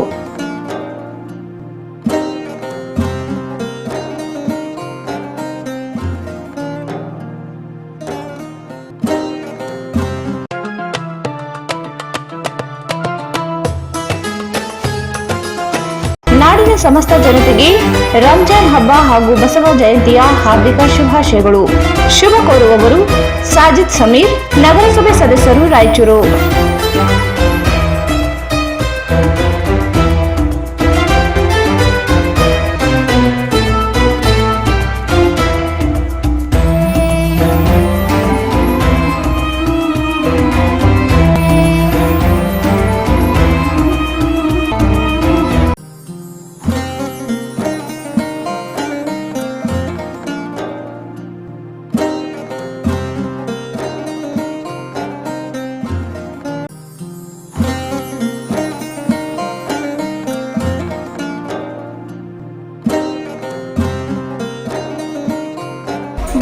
ನಾಡಿನ ಸಮಸ್ತ ಜನತೆಗೆ ರಂಜಾನ್ ಹಬ್ಬ ಹಾಗೂ ಬಸವ ಜಯಂತಿಯ ಹಾರ್ದಿಕ ಶುಭಾಶಯಗಳು. ಶುಭ ಕೋರುವವರು ಸಾಜಿದ್ ಸಮೀರ್, ನಗರಸಭೆ ಸದಸ್ಯರು, ರಾಯಚೂರು.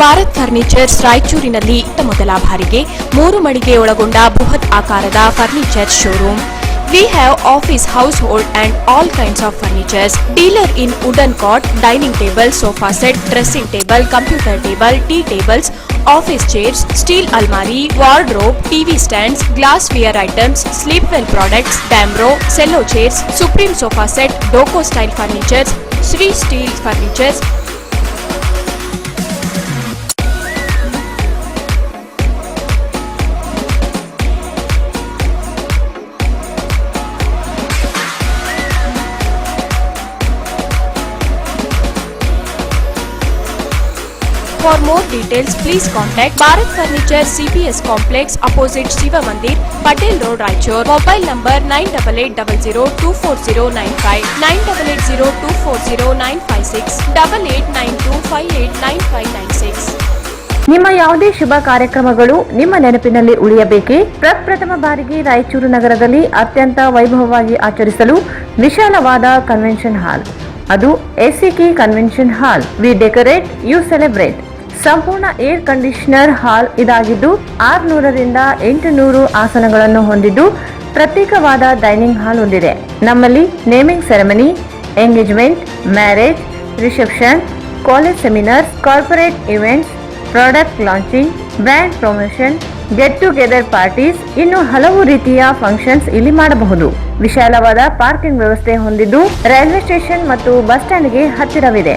ಭಾರತ್ ಫರ್ನಿಚರ್ಸ್ ರಾಯಚೂರಿನಲ್ಲಿ ಮೊದಲ ಬಾರಿಗೆ 3 ಮಳಿಗೆ ಒಳಗೊಂಡ ಬೃಹತ್ ಆಕಾರದ furniture showroom. We have office, household and all kinds of furnitures. Dealer in wooden cot, dining table, sofa set, dressing table, computer table, tea tables, office chairs, steel almari, wardrobe, TV stands, glassware items, sleepwell products, Damro, cello chairs, Supreme sofa set, Doco style furnitures, Sri steel furnitures. For more details, please contact Bharat Furniture CPS Complex opposite Shiva Mandir, Patel Road, Raichur. Mobile number 9880240959, 9880240956, 8892589596. ನಿಮ್ಮ ಯಾವುದೇ ಶುಭ ಕಾರ್ಯಕ್ರಮಗಳು ನಿಮ್ಮ ನೆನಪಿನಲ್ಲಿ ಉಳಿಯಬೇಕೇ? ಪ್ರಪ್ರಥಮ ಬಾರಿಗೆ ರಾಯಚೂರು ನಗರದಲ್ಲಿ ಅತ್ಯಂತ ವೈಭವವಾಗಿ ಆಚರಿಸಲು ವಿಶಾಲವಾದ ಕನ್ವೆನ್ಷನ್ ಹಾಲ್, ಅದು SCK convention hall. We decorate, you celebrate. ಸಂಪೂರ್ಣ ಏರ್ ಕಂಡೀಷನರ್ ಹಾಲ್ ಇದಾಗಿದ್ದು 600 ರಿಂದ 800 ಆಸನಗಳನ್ನು ಹೊಂದಿದ್ದು ಪ್ರತ್ಯೇಕವಾದ ಡೈನಿಂಗ್ ಹಾಲ್ ಹೊಂದಿದೆ. ನಮ್ಮಲ್ಲಿ naming ceremony, engagement, marriage, reception, college seminars, corporate events, product launching, brand promotion, get together parties, ಇನ್ನು ಹಲವು ರೀತಿಯ ಫಂಕ್ಷನ್ಸ್ ಇಲ್ಲಿ ಮಾಡಬಹುದು. ವಿಶಾಲವಾದ ಪಾರ್ಕಿಂಗ್ ವ್ಯವಸ್ಥೆ ಹೊಂದಿದ್ದು ರೈಲ್ವೆ ಸ್ಟೇಷನ್ ಮತ್ತು ಬಸ್ ಸ್ಟ್ಯಾಂಡ್ಗೆ ಹತ್ತಿರವಿದೆ.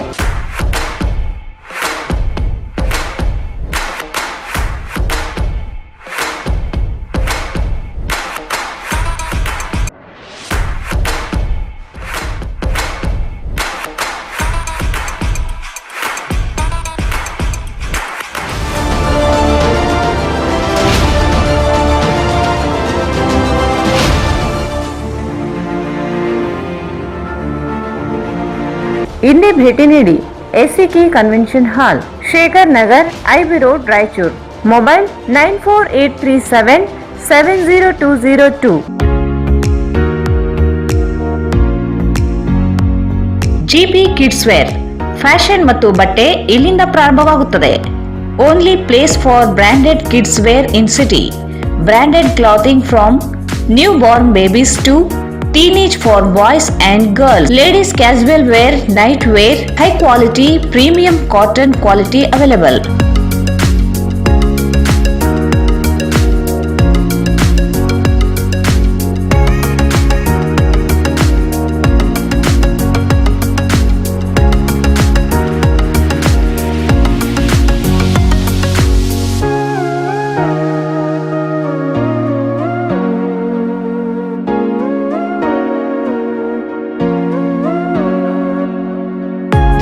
ಇಂದೇ ಭೇಟಿ ನೀಡಿ SCK convention hall, Shekhar Nagar, IB road, Raichur. Mobile 9483770202. GP kids wear, fashion ಮತ್ತು ಬಟ್ಟೆ ಇಲ್ಲಿಂದ ಪ್ರಾರಂಭವಾಗುತ್ತದೆ. Only place for branded kids wear in city. Branded clothing from newborn babies to teenage for boys and girls. Ladies casual wear, night wear, high quality premium cotton quality available.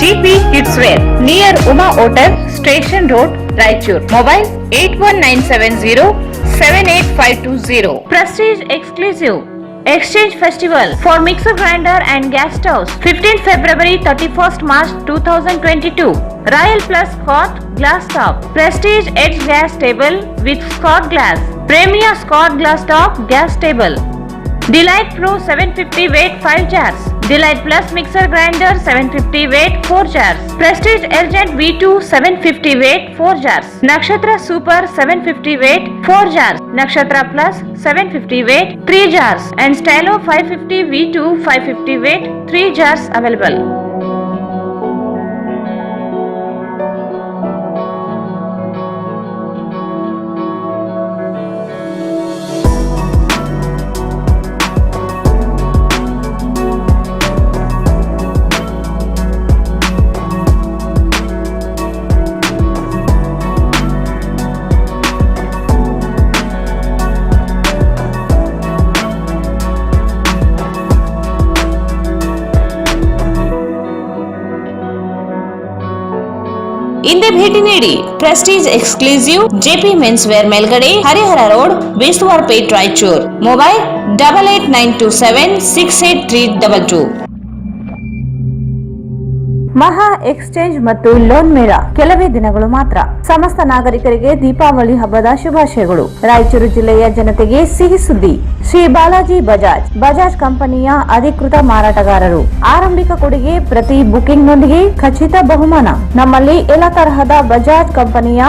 GP Kids Wear, near Uma Hotel, Station Road, Raichur. Mobile 8197078520. Prestige Exclusive Exchange Festival for mixer grinder and gas stoves, 15th February 31st March 2022. Royal Plus Scott Glass Top, Prestige Edge Gas Table with Scott Glass, Premier Scott Glass Top Gas Table. Delight Pro 750 weight 5 jars. Delight Plus Mixer Grinder 750 weight 4 jars. Prestige Urgent V2 750 weight 4 jars. Nakshatra Super 750 weight 4 jars. Nakshatra Plus 750 weight 3 jars. And Stylo 550 V2 550 weight 3 jars available. ಹಿಂದೆ ಭೇಟಿ ನೀಡಿ Prestige exclusive JP men's wear ಮೇಲ್ಗಡೆ, Harihar road, Bestavar Pet, Raichur. Mobile 8892768322. ಮಹಾ exchange ಮತ್ತು loan ಮೇಳ ಕೆಲವೇ ದಿನಗಳು ಮಾತ್ರ. ಸಮಸ್ತ ನಾಗರಿಕರಿಗೆ ದೀಪಾವಳಿ ಹಬ್ಬದ ಶುಭಾಶಯಗಳು. ರಾಯಚೂರು ಜಿಲ್ಲೆಯ ಜನತೆಗೆ ಸಿಹಿ ಸುದ್ದಿ. ಶ್ರೀ ಬಾಲಾಜಿ ಬಜಾಜ್ ಕಂಪನಿಯ ಅಧಿಕೃತ ಮಾರಾಟಗಾರರು. ಆರಂಭಿಕ ಕೊಡುಗೆ ಪ್ರತಿ ಬುಕಿಂಗ್ನೊಂದಿಗೆ ಖಚಿತ ಬಹುಮಾನ. ನಮ್ಮಲ್ಲಿ ಎಲ್ಲ ತರಹದ ಬಜಾಜ್ ಕಂಪನಿಯ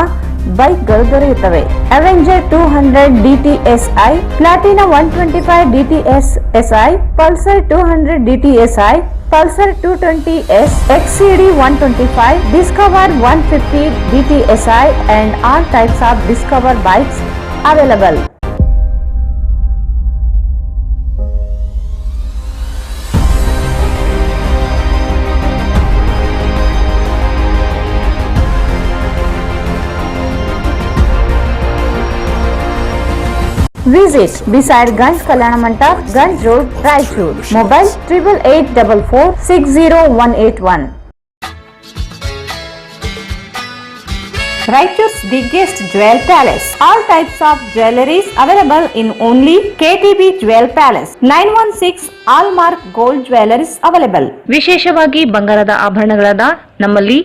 ಬೈಕ್ಗಳು ದೊರೆಯುತ್ತವೆ. Avenger 200 DTSI, Platina 125 DTSI, Pulsar 200 DTSI, Pulsar 220S, XCD 125, Discover 150 DTSI and all types of Discover bikes available. Visit beside Ganj Kalyana Mandap, Ganj Road, Raichur. Mobile 8884460181. Raichur's biggest jewel palace. All types of jewelries available in only KTB Jewel Palace. 916 Allmark Gold Jewelries available. ವಿಶೇಷವಾಗಿ ಬಂಗಾರದ ಆಭರಣಗಳಾದ ನಮ್ಮಲ್ಲಿ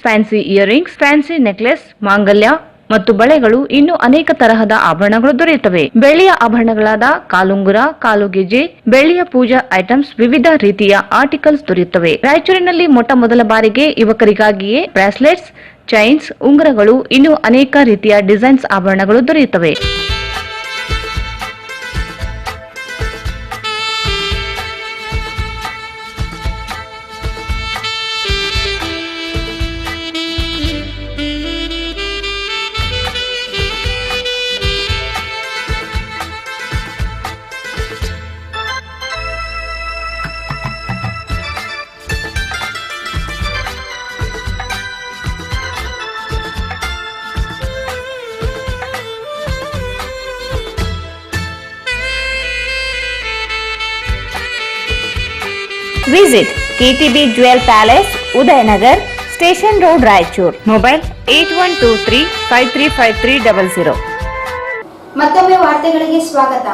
fancy earrings, fancy necklace, ಮಾಂಗಲ್ಯ ಮತ್ತು ಬಳೆಗಳು ಇನ್ನೂ ಅನೇಕ ತರಹದ ಆಭರಣಗಳು ದೊರೆಯುತ್ತವೆ. ಬೆಳ್ಳಿಯ ಆಭರಣಗಳಾದ ಕಾಲುಂಗುರ, ಕಾಲುಗೆಜೆ, ಬೆಳ್ಳಿಯ ಪೂಜಾ ಐಟಮ್ಸ್, ವಿವಿಧ ರೀತಿಯ ಆರ್ಟಿಕಲ್ಸ್ ದೊರೆಯುತ್ತವೆ. ರಾಯಚೂರಿನಲ್ಲಿ ಮೊಟ್ಟ ಮೊದಲ ಬಾರಿಗೆ ಯುವಕರಿಗಾಗಿಯೇ ಬ್ರಾಸ್ಲೆಟ್ಸ್, ಚೈನ್ಸ್, ಉಂಗುರಗಳು, ಇನ್ನೂ ಅನೇಕ ರೀತಿಯ ಡಿಸೈನ್ಸ್ ಆಭರಣಗಳು ದೊರೆಯುತ್ತವೆ. Visit KTB Jewel Palace, Udayanagar, Station Road, Raichur. Mobile 8123535300. ಮತ್ತೊಮ್ಮೆ ವಾರ್ತೆಗಳಿಗೆ ಸ್ವಾಗತ.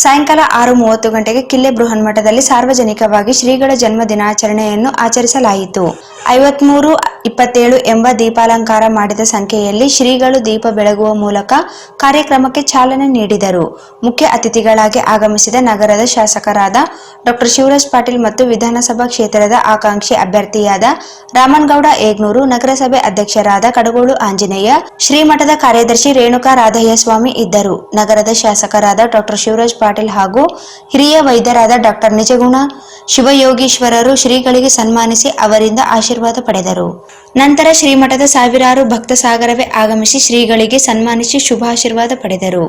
ಸಾಯಂಕಾಲ 6:30 ಗಂಟೆಗೆ ಕಿಲ್ಲೆ ಬೃಹನ್ಮಠದಲ್ಲಿ ಸಾರ್ವಜನಿಕವಾಗಿ ಶ್ರೀಗಳ ಜನ್ಮ ದಿನಾಚರಣೆಯನ್ನು ಆಚರಿಸಲಾಯಿತು. 5327 ಎಂಬ ದೀಪಾಲಂಕಾರ ಮಾಡಿದ ಸಂಖ್ಯೆಯಲ್ಲಿ ಶ್ರೀಗಳು ದೀಪ ಬೆಳಗುವ ಮೂಲಕ ಕಾರ್ಯಕ್ರಮಕ್ಕೆ ಚಾಲನೆ ನೀಡಿದರು. ಮುಖ್ಯ ಅತಿಥಿಗಳಾಗಿ ಆಗಮಿಸಿದ ನಗರದ ಶಾಸಕರಾದ ಡಾಕ್ಟರ್ ಶಿವರಾಜ್ ಪಾಟೀಲ್ ಮತ್ತು ವಿಧಾನಸಭಾ ಕ್ಷೇತ್ರದ ಆಕಾಂಕ್ಷಿ ಅಭ್ಯರ್ಥಿಯಾದ ರಾಮನಗೌಡ ಏಗ್ನೂರು, ನಗರಸಭೆ ಅಧ್ಯಕ್ಷರಾದ ಕಡಗೋಳು ಆಂಜನೇಯ, ಶ್ರೀಮಠದ ಕಾರ್ಯದರ್ಶಿ ರೇಣುಕಾ ರಾಧಯ್ಯ ಸ್ವಾಮಿ ಇದ್ದರು. ನಗರದ ಶಾಸಕರಾದ ಡಾಕ್ಟರ್ ಶಿವರಾಜ್ ಪಾಟೀಲ್ ಹಾಗೂ ಹಿರಿಯ ವೈದ್ಯರಾದ ಡಾಕ್ಟರ್ ನಿಜಗುಣ ಶಿವಯೋಗೀಶ್ವರರು ಶ್ರೀಗಳಿಗೆ ಸನ್ಮಾನಿಸಿ ಅವರಿಂದ ಆಶೀರ್ವಾದ ಪಡೆದರು. ನಂತರ ಶ್ರೀಮಠದ ಸಾವಿರಾರು ಭಕ್ತ ಸಾಗರವೇ ಆಗಮಿಸಿ ಶ್ರೀಗಳಿಗೆ ಸನ್ಮಾನಿಸಿ ಶುಭಾಶೀರ್ವಾದ ಪಡೆದರು.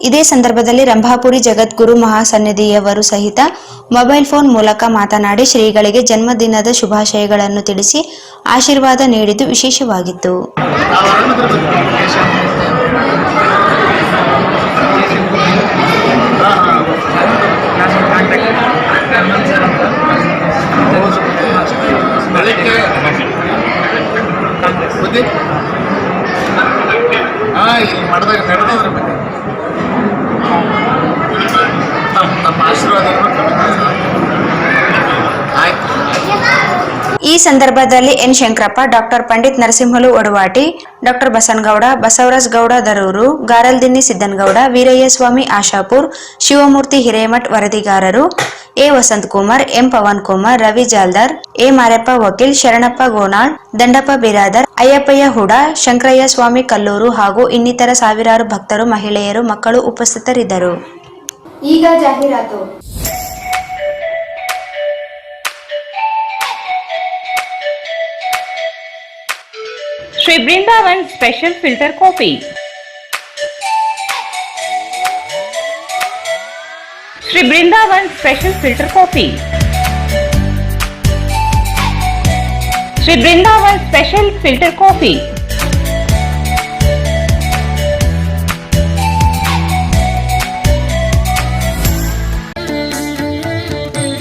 ಇದೇ ಸಂದರ್ಭದಲ್ಲಿ ರಂಭಾಪುರಿ ಜಗದ್ಗುರು ಮಹಾಸನ್ನಿಧಿಯವರು ಸಹಿತ ಮೊಬೈಲ್ ಫೋನ್ ಮೂಲಕ ಮಾತನಾಡಿ ಶ್ರೀಗಳಿಗೆ ಜನ್ಮದಿನದ ಶುಭಾಶಯಗಳನ್ನು ತಿಳಿಸಿ ಆಶೀರ್ವಾದ ನೀಡಿದ್ದು ವಿಶೇಷವಾಗಿತ್ತು. ಈ ಸಂದರ್ಭದಲ್ಲಿ N Shankarappa, doctor Pandit Narasimhulu Odavati, doctor Basanagouda, Basavaraj Gouda Darur, Garaldinni Siddanagouda, Veerayya Swami Ashapur, Shivamurthy Hiremath ವರದಿಗಾರರು, A Vasanthkumar, M Pavan Kumar, Ravi Jaldar, A Mareppa Vakil, Sharanappa Gonal, Dandappa Biradar, Ayyappayya Huda, Shankarayya Swami Kallur ಹಾಗೂ ಇನ್ನಿತರ ಸಾವಿರಾರು ಭಕ್ತರು, ಮಹಿಳೆಯರು, ಮಕ್ಕಳು ಉಪಸ್ಥಿತರಿದ್ದರು. ಈಗ ಜಾಹೀರಾತು. Shri Brindavan special filter coffee. Shri Brindavan special filter coffee. Shri Brindavan special filter coffee.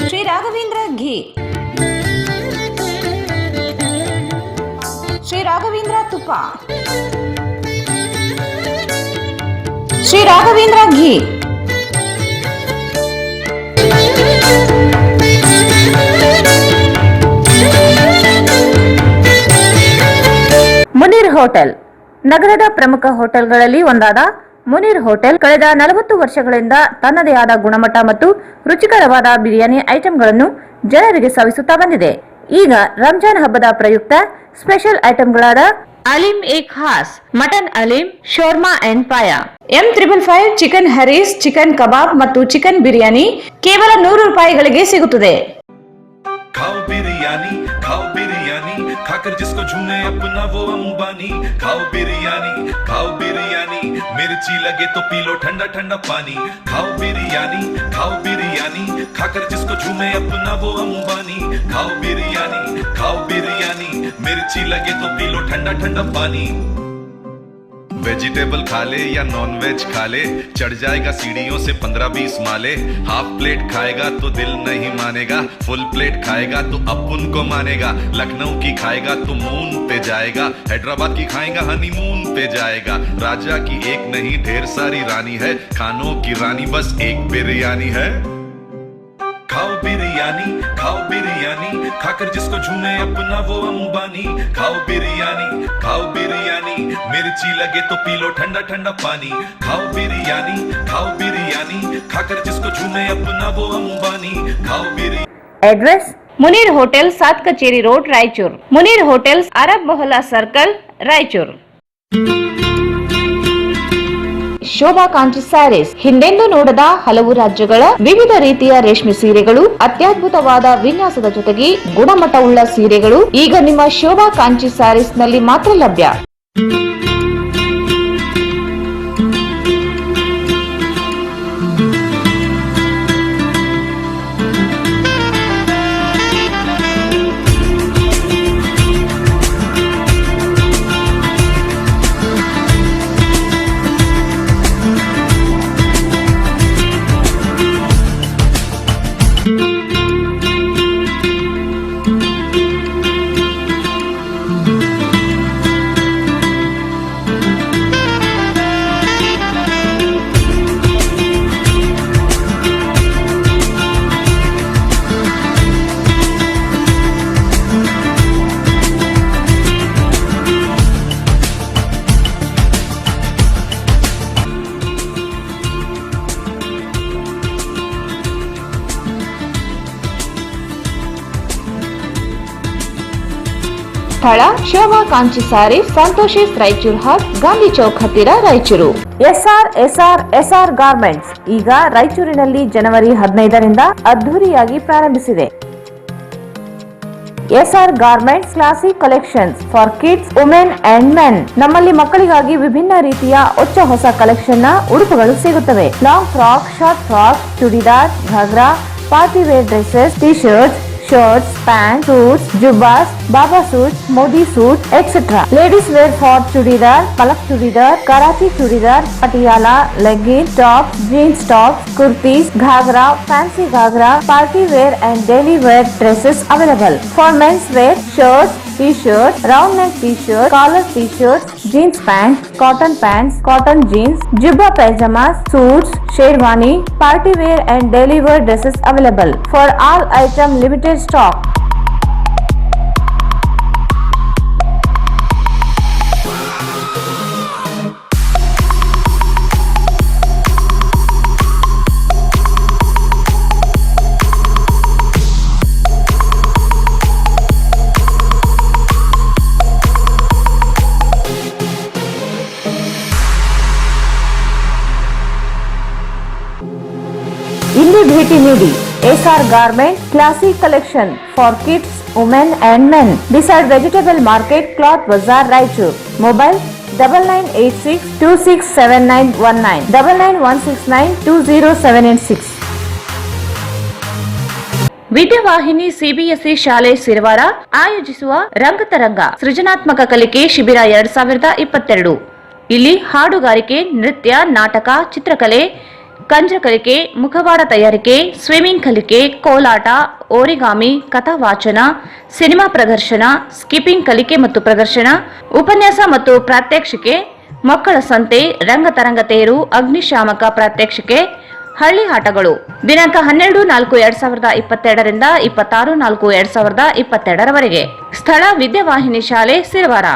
Shri Raghavendra ghee. Shri Raghavendra ತುಪ್ಪ. ಶ್ರೀ ರಾಘವೇಂದ್ರ ಘೀ. ಮುನೀರ್ ಹೋಟೆಲ್. ನಗರದ ಪ್ರಮುಖ ಹೋಟೆಲ್ಗಳಲ್ಲಿ ಒಂದಾದ ಮುನೀರ್ ಹೋಟೆಲ್ ಕಳೆದ 40 ವರ್ಷಗಳಿಂದ ತನ್ನದೇ ಆದ ಗುಣಮಟ್ಟ ಮತ್ತು ರುಚಿಕರವಾದ ಬಿರಿಯಾನಿ ಐಟಂಗಳನ್ನು ಜನರಿಗೆ ಸವಿಸುತ್ತಾ ಬಂದಿದೆ. ಈಗ ರಂಜಾನ್ ಹಬ್ಬದ ಪ್ರಯುಕ್ತ ಸ್ಪೆಷಲ್ ಐಟಂಗಳಾದ ಅಲೀಂ ಎ ಖಾಸ್, mutton haleem, shawarma and paya, M555 chicken harees, chicken kebab ಮತ್ತು ಚಿಕನ್ ಬಿರಿಯಾನಿ ಕೇವಲ 100 ರೂಪಾಯಿಗಳಿಗೆ ಸಿಗುತ್ತದೆ. खाओ बिरयानी खाकर जिसको झूमे अपना वो अंबानी। खाओ बिरयानी मिर्ची लगे तो पी लो ठंडा ठंडा पानी। खाओ बिरयानी खाकर जिसको झूमे अपना वो अंबानी। खाओ बिरयानी मिर्ची लगे तो पी लो ठंडा ठंडा पानी। वेजिटेबल खा ले या नॉन वेज खा ले, चढ़ जाएगा सीढ़ियों से 15-20 माले। हाफ प्लेट खाएगा तो दिल नहीं मानेगा, फुल प्लेट खाएगा तो अपुन को मानेगा। लखनऊ की खाएगा तो मून पे जाएगा, हैदराबाद की खाएगा हनीमून पे जाएगा। राजा की एक नहीं ढेर सारी रानी है, खानों की रानी बस एक बिरयानी है। खाओ बिरयानी खाकर जिसको झूमे अपना वो अंबानी। खाओ बिरयानी मिर्ची लगे तो पी लो ठंडा ठंडा पानी। खाओ बिरयानी खाकर जिसको झूमे अपना वो अंबानी। खाओ biryani. Address Munir hotel, 7 Kacheri road, Raichur. Munir hotels, Arab Mohalla circle, Raichur. Shobha Kanchi sarees. ಹಿಂದೆಂದೂ ನೋಡದ ಹಲವು ರಾಜ್ಯಗಳ ವಿವಿಧ ರೀತಿಯ ರೇಷ್ಮೆ ಸೀರೆಗಳು, ಅತ್ಯದ್ಭುತವಾದ ವಿನ್ಯಾಸದ ಜೊತೆಗೆ ಗುಣಮಟ್ಟವುಳ್ಳ ಸೀರೆಗಳು ಈಗ ನಿಮ್ಮ ಶೋಭಾ ಕಾಂಚಿ ಸ್ಯಾರೀಸ್ ನಲ್ಲಿ ಮಾತ್ರ ಲಭ್ಯ. ಸ್ಥಳ ಶೋಭಾ ಕಾಂಚಿ ಸ್ಯಾರಿ, ಸಂತೋಷಿಸ್ ರಾಯಚೂರ್ ಹಬ್, ಗಾಂಧಿ ಚೌಕ್ ಹತ್ತಿರ, ರಾಯಚೂರು. ಎಸ್ಆರ್ ಗಾರ್ಮೆಂಟ್ಸ್ ಈಗ ರಾಯಚೂರಿನಲ್ಲಿ ಜನವರಿ 15ರಿಂದ ಅದ್ದೂರಿಯಾಗಿ ಪ್ರಾರಂಭಿಸಿದೆ. SR garments classic collections for kids women and men. ನಮ್ಮಲ್ಲಿ ಮಕ್ಕಳಿಗಾಗಿ ವಿಭಿನ್ನ ರೀತಿಯ ಹೊಸ ಕಲೆಕ್ಷನ್ ನ ಉಡುಪುಗಳು ಸಿಗುತ್ತವೆ. Long frock, short frock, churidar, ghagra, party wear dresses, T shirts, shirts, pants, suits, jubbas, baba suits, modi suits, etc. Ladies wear for chudidar, palak chudidar, karachi chudidar, patiala, leggings, tops, jeans tops, kurtis, ghagra, fancy ghagra, party wear and daily wear dresses available. For men's wear, shirts, t-shirts, round neck t-shirts, collar t-shirts, jeans pants, cotton jeans, jubba pajamas, suits, sherwani, party wear and daily wear dresses available. For all item limited stock. ಇಲ್ಲಿ ಭೇಟಿ ನೀಡಿ. SR garment classic collection for kids women and men beside vegetable market cloth Bazaar Raichur. Mobile 9986267919 9916920786. Vidyavahini CBSE ಶಾಲೆ ಸಿರವಾರ ಆಯೋಜಿಸುವ ರಂಗತರಂಗ ಸೃಜನಾತ್ಮಕ ಕಲಿಕೆ ಶಿಬಿರ 2022. ಇಲ್ಲಿ ಹಾಡುಗಾರಿಕೆ, ನೃತ್ಯ, ನಾಟಕ, ಚಿತ್ರಕಲೆ, ಕಂಜ ಕಲಿಕೆ, ಮುಖವಾಡ ತಯಾರಿಕೆ, ಸ್ವಿಮ್ಮಿಂಗ್ ಕಲಿಕೆ, ಕೋಲಾಟ, ಓರಿಗಾಮಿ, ಕಥಾವಾಚನ, ಸಿನಿಮಾ ಪ್ರದರ್ಶನ, ಸ್ಕಿಪ್ಪಿಂಗ್ ಕಲಿಕೆ ಮತ್ತು ಪ್ರದರ್ಶನ, ಉಪನ್ಯಾಸ ಮತ್ತು ಪ್ರಾತ್ಯಕ್ಷಿಕೆ, ಮಕ್ಕಳ ಸಂತೆ, ರಂಗತರಂಗ ತೇರು, ಅಗ್ನಿಶಾಮಕ ಪ್ರಾತ್ಯಕ್ಷಿಕೆ, ಹಳ್ಳಿ ಆಟಗಳು. ದಿನಾಂಕ 12/4/2022 ರಿಂದ 26/4/2022 ಸ್ಥಳ ವಿದ್ಯಾವಾಹಿನಿ ಶಾಲೆ ಸಿರವಾರ.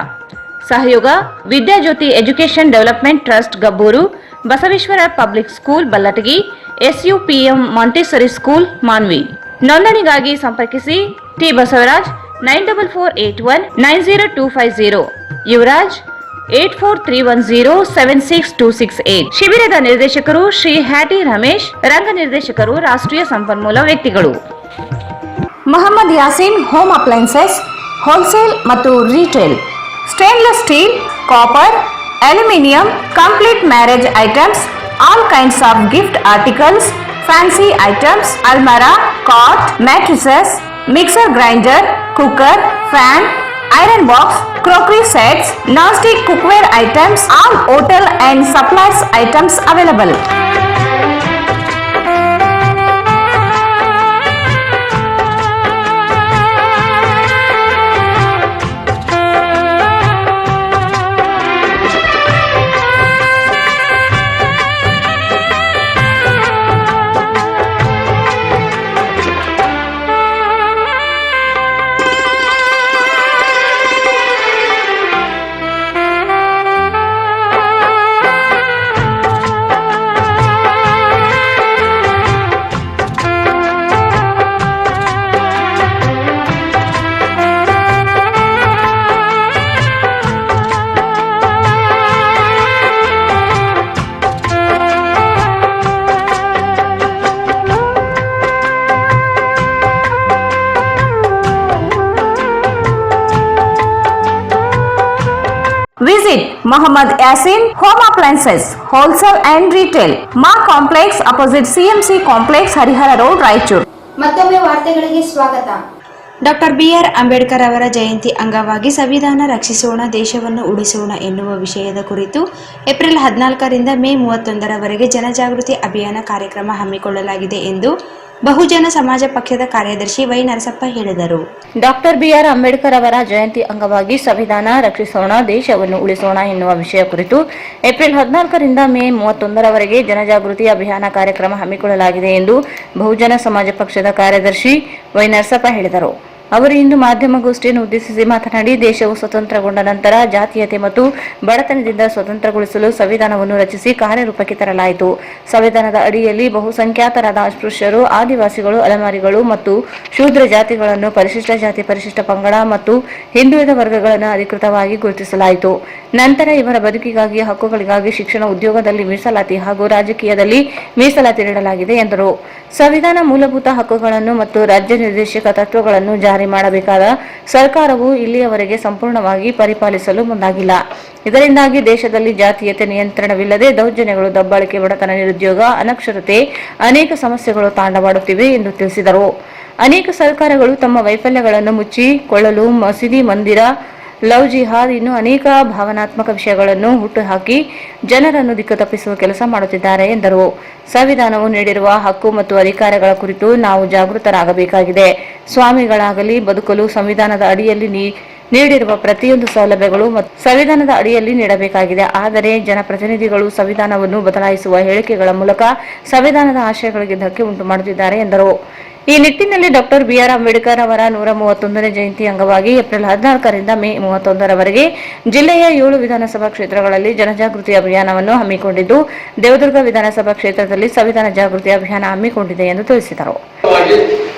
ಸಹಯೋಗ Vidyajyoti education development trust Gabbur, Basaveshwara public school Ballatagi, SUPM Montessori school Manvi. ನೋಂದಣಿಗಾಗಿ ಸಂಪರ್ಕಿಸಿ ಟಿ ಬಸವರಾಜ್ 9448190250, ಯುವರಾಜ್ 8431076268. ಶಿಬಿರದ ನಿರ್ದೇಶಕರು ಶ್ರೀ ಹ್ಯಾಟಿ ರಮೇಶ್, ರಂಗ ನಿರ್ದೇಶಕರು ರಾಷ್ಟ್ರೀಯ ಸಂಪನ್ಮೂಲ ವ್ಯಕ್ತಿಗಳು. Mohammed Yaseen home appliances wholesale ಮತ್ತು retail, stainless steel, copper, aluminium, complete marriage items, all kinds of gift articles, fancy items, almara, cot, mattresses, mixer grinder, cooker, fan, iron box, crockery sets, non-stick cookware items, all hotel and supplies items available. Visit Mohammad Yasin Home Appliances Wholesale and Retail, Ma Complex opposite CMC Complex, Harihara Road, Raichur. ಮತ್ತೊಮ್ಮೆ ವಾರ್ತೆಗಳಿಗೆ ಸ್ವಾಗತ. Doctor BR Ambedkar ಅವರ ಜಯಂತಿ ಅಂಗವಾಗಿ ಸಂವಿಧಾನ ರಕ್ಷಿಸೋಣ, ದೇಶವನ್ನು ಉಳಿಸೋಣ ಎನ್ನುವ ವಿಷಯದ ಕುರಿತು ಏಪ್ರಿಲ್ 14 ರಿಂದ ಮೇ 31 ಜನಜಾಗೃತಿ ಅಭಿಯಾನ ಕಾರ್ಯಕ್ರಮ ಹಮ್ಮಿಕೊಳ್ಳಲಾಗಿದೆ ಎಂದು ಬಹುಜನ ಸಮಾಜ ಪಕ್ಷದ ಕಾರ್ಯದರ್ಶಿ ವೈ ನರಸಪ್ಪ ಹೇಳಿದರು. ಡಾಕ್ಟರ್ BR ಅಂಬೇಡ್ಕರ್ ಅವರ ಜಯಂತಿ ಅಂಗವಾಗಿ ಸಂವಿಧಾನ ರಕ್ಷಿಸೋಣ, ದೇಶವನ್ನು ಉಳಿಸೋಣ ಎನ್ನುವ ವಿಷಯ ಕುರಿತು ಏಪ್ರಿಲ್ 14 ರಿಂದ ಮೇ 31 ಜನಜಾಗೃತಿ ಅಭಿಯಾನ ಕಾರ್ಯಕ್ರಮ ಹಮ್ಮಿಕೊಳ್ಳಲಾಗಿದೆ ಎಂದು ಬಹುಜನ ಸಮಾಜ ಪಕ್ಷದ ಕಾರ್ಯದರ್ಶಿ ವೈ ನರಸಪ್ಪ ಹೇಳಿದರು. ಅವರು ಇಂದು ಮಾಧ್ಯಮಗೋಷ್ಠಿಯನ್ನು ಉದ್ದೇಶಿಸಿ ಮಾತನಾಡಿ, ದೇಶವು ಸ್ವತಂತ್ರಗೊಂಡ ನಂತರ ಜಾತೀಯತೆ ಮತ್ತು ಬಡತನದಿಂದ ಸ್ವತಂತ್ರಗೊಳಿಸಲು ಸಂವಿಧಾನವನ್ನು ರಚಿಸಿ ಕಾರ್ಯರೂಪಕ್ಕೆ ತರಲಾಯಿತು. ಸಂವಿಧಾನದ ಅಡಿಯಲ್ಲಿ ಬಹುಸಂಖ್ಯಾತರಾದ ಅಸ್ಪೃಶ್ಯರು, ಆದಿವಾಸಿಗಳು, ಅಲೆಮಾರಿಗಳು ಮತ್ತು ಶೂದ್ರ ಜಾತಿಗಳನ್ನು ಪರಿಶಿಷ್ಟ ಜಾತಿ, ಪರಿಶಿಷ್ಟ ಪಂಗಡ ಮತ್ತು ಹಿಂದುಳಿದ ವರ್ಗಗಳನ್ನು ಅಧಿಕೃತವಾಗಿ ಗುರುತಿಸಲಾಯಿತು. ನಂತರ ಇವರ ಬದುಕಿಗಾಗಿ, ಹಕ್ಕುಗಳಿಗಾಗಿ ಶಿಕ್ಷಣ, ಉದ್ಯೋಗದಲ್ಲಿ ಮೀಸಲಾತಿ ಹಾಗೂ ರಾಜಕೀಯದಲ್ಲಿ ಮೀಸಲಾತಿ ನೀಡಲಾಗಿದೆ ಎಂದರು. ಸಂವಿಧಾನ ಮೂಲಭೂತ ಹಕ್ಕುಗಳನ್ನು ಮತ್ತು ರಾಜ್ಯ ನಿರ್ದೇಶಕ ತತ್ವಗಳನ್ನು ಜಾರಿ ಜಾರಿ ಮಾಡಬೇಕಾದ ಸರ್ಕಾರವು ಇಲ್ಲಿಯವರೆಗೆ ಸಂಪೂರ್ಣವಾಗಿ ಪರಿಪಾಲಿಸಲು ಮುಂದಾಗಿಲ್ಲ. ಇದರಿಂದಾಗಿ ದೇಶದಲ್ಲಿ ಜಾತೀಯತೆ ನಿಯಂತ್ರಣವಿಲ್ಲದೆ ದೌರ್ಜನ್ಯಗಳು, ದಬ್ಬಾಳಿಕೆ, ಬಡತನ, ನಿರುದ್ಯೋಗ, ಅನಕ್ಷರತೆ ಅನೇಕ ಸಮಸ್ಯೆಗಳು ತಾಂಡವಾಡುತ್ತಿವೆ ಎಂದು ತಿಳಿಸಿದರು. ಅನೇಕ ಸರ್ಕಾರಗಳು ತಮ್ಮ ವೈಫಲ್ಯಗಳನ್ನು ಮುಚ್ಚಿಕೊಳ್ಳಲು ಮಸೀದಿ, ಮಂದಿರ, ಲವ್ ಜಿಹಾದ್ ಇನ್ನೂ ಅನೇಕ ಭಾವನಾತ್ಮಕ ವಿಷಯಗಳನ್ನು ಹುಟ್ಟುಹಾಕಿ ಜನರನ್ನು ದಿಕ್ಕು ತಪ್ಪಿಸುವ ಕೆಲಸ ಮಾಡುತ್ತಿದ್ದಾರೆ ಎಂದರು. ಸಂವಿಧಾನವು ನೀಡಿರುವ ಹಕ್ಕು ಮತ್ತು ಅಧಿಕಾರಗಳ ಕುರಿತು ನಾವು ಜಾಗೃತರಾಗಬೇಕಾಗಿದೆ. ಸ್ವಾಮಿಗಳಾಗಲಿ ಬದುಕಲು ಸಂವಿಧಾನದ ಅಡಿಯಲ್ಲಿ ನೀಡಿರುವ ಪ್ರತಿಯೊಂದು ಸೌಲಭ್ಯಗಳು ಮತ್ತು ಸಂವಿಧಾನದ ಅಡಿಯಲ್ಲಿ ನೀಡಬೇಕಾಗಿದೆ. ಆದರೆ ಜನಪ್ರತಿನಿಧಿಗಳು ಸಂವಿಧಾನವನ್ನು ಬದಲಾಯಿಸುವ ಹೇಳಿಕೆಗಳ ಮೂಲಕ ಸಂವಿಧಾನದ ಆಶಯಗಳಿಗೆ ಧಕ್ಕೆ ಉಂಟು ಮಾಡುತ್ತಿದ್ದಾರೆ ಎಂದರು. ಈ ನಿಟ್ಟಿನಲ್ಲಿ ಡಾಕ್ಟರ್ ಬಿಆರ್ ಅಂಬೇಡ್ಕರ್ ಅವರ 131ನೇ ಜಯಂತಿ ಅಂಗವಾಗಿ ಏಪ್ರಿಲ್ 14ರಿಂದ ಮೇ 31ರವರೆಗೆ ಜಿಲ್ಲೆಯ 7 ವಿಧಾನಸಭಾ ಕ್ಷೇತ್ರಗಳಲ್ಲಿ ಜನಜಾಗೃತಿ ಅಭಿಯಾನವನ್ನು ಹಮ್ಮಿಕೊಂಡಿದ್ದು, ದೇವದುರ್ಗ ವಿಧಾನಸಭಾ ಕ್ಷೇತ್ರದಲ್ಲಿ ಸಂವಿಧಾನ ಜಾಗೃತಿ ಅಭಿಯಾನ ಹಮ್ಮಿಕೊಂಡಿದೆ ಎಂದು ತಿಳಿಸಿದರು.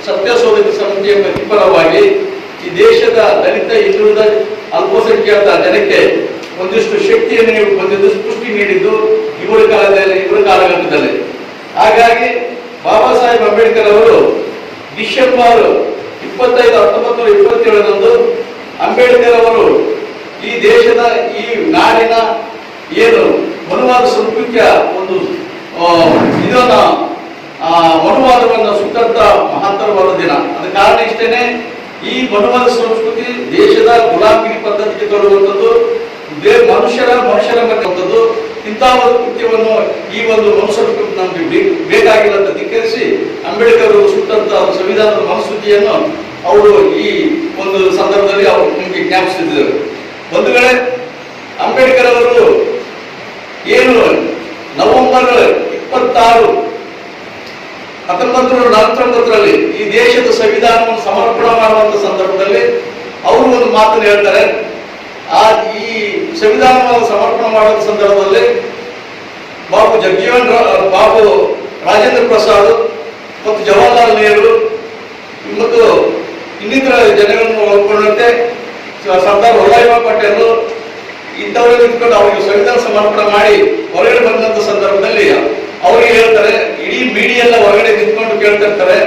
ಸತ್ಯಶೋಧಕ ಸಮಿತಿಯ ಪ್ರತಿಫಲವಾಗಿ ಈ ದೇಶದ ದಲಿತ, ಹಿಂದುಳಿದ, ಅಲ್ಪಸಂಖ್ಯಾತ ಜನಕ್ಕೆ ಒಂದಿಷ್ಟು ಶಕ್ತಿಯನ್ನು ನೀವು ಒಂದಿಷ್ಟು ಪುಷ್ಟಿ ನೀಡಿದ್ದು ಇವರ ಕಾಲಘಟ್ಟದಲ್ಲಿ. ಹಾಗಾಗಿ ಬಾಬಾ ಸಾಹೇಬ್ ಅಂಬೇಡ್ಕರ್ ಅವರು ಡಿಸೆಂಬರ್ 25, 1927ರಂದು ಅಂಬೇಡ್ಕರ್ ಅವರು ಈ ದೇಶದ, ಈ ನಾಡಿನ ಏನು ಮನುವಾದ ಸಂಸ್ಕೃತಿಯ ಒಂದು ಇದನ್ನ ಮನುವಾದವನ್ನು ಸುಟ್ಟಂತ ಮಹತ್ತರವಾದ ದಿನ. ಅದ ಕಾರಣ ಇಷ್ಟೇನೆ, ಈ ಮನುವಾದ ಸಂಸ್ಕೃತಿ ದೇಶದ ಗುಲಾಮಗಿರಿ ಪದ್ಧತಿಗೆ ತರುವಂಥದ್ದು, ಮನುಷ್ಯರ ಮಧ್ಯದ್ದು. ಇಂತಹ ಒಂದು ಕೃತ್ಯವನ್ನು ಈ ಒಂದು ಮನುಷ್ಯರು ನಮಗೆ ಬೇಕಾಗಿಲ್ಲ ಅಂತ ಧಿಕ್ಕರಿಸಿ ಅಂಬೇಡ್ಕರ್ ಅವರು ಸುಟ್ಟಂತ ಸಂವಿಧಾನದ ಮನಸ್ಸೂಚಿಯನ್ನು ಅವರು ಈ ಒಂದು ಸಂದರ್ಭದಲ್ಲಿ ಅವರು ನಿಮಗೆ ಜ್ಞಾಪಿಸುತ್ತಿದ್ದರು. ಒಂದು ವೇಳೆ ಅಂಬೇಡ್ಕರ್ ಅವರು ಏನು ನವೆಂಬರ್ 26, 1949ರಲ್ಲಿ ಈ ದೇಶದ ಸಂವಿಧಾನವನ್ನು ಸಮರ್ಪಣೆ ಮಾಡುವಂತ ಸಂದರ್ಭದಲ್ಲಿ ಅವರು ಒಂದು ಮಾತನ್ನು ಹೇಳ್ತಾರೆ. ಈ ಸಂವಿಧಾನವನ್ನು ಸಮರ್ಪಣೆ ಮಾಡುವ ಸಂದರ್ಭದಲ್ಲಿ ಬಾಬು ರಾಜೇಂದ್ರ ಪ್ರಸಾದ್ ಮತ್ತು ಜವಾಹರ್ಲಾಲ್ ನೆಹರು ಮತ್ತು ಇನ್ನಿತರ ಜನಗಳನ್ನು ಒಳಗೊಂಡಂತೆ ಸರ್ದಾರ್ ವಲ್ಲಭಾಯ್ ಪಟೇಲ್ ಇಂಥವರಿಗೆ ನಿಂತ್ಕೊಂಡು ಅವರಿಗೆ ಸಂವಿಧಾನ ಸಮರ್ಪಣೆ ಮಾಡಿ ಹೊರಗಡೆ ಬಂದಂತ ಸಂದರ್ಭದಲ್ಲಿ ಅವರಿಗೆ ಹೇಳ್ತಾರೆ, ಇಡೀ ಮೀಡಿಯಾ ಎಲ್ಲ ಹೊರಗಡೆ ನಿಂತ್ಕೊಂಡು ಕೇಳ್ತಾ ಇರ್ತಾರೆ.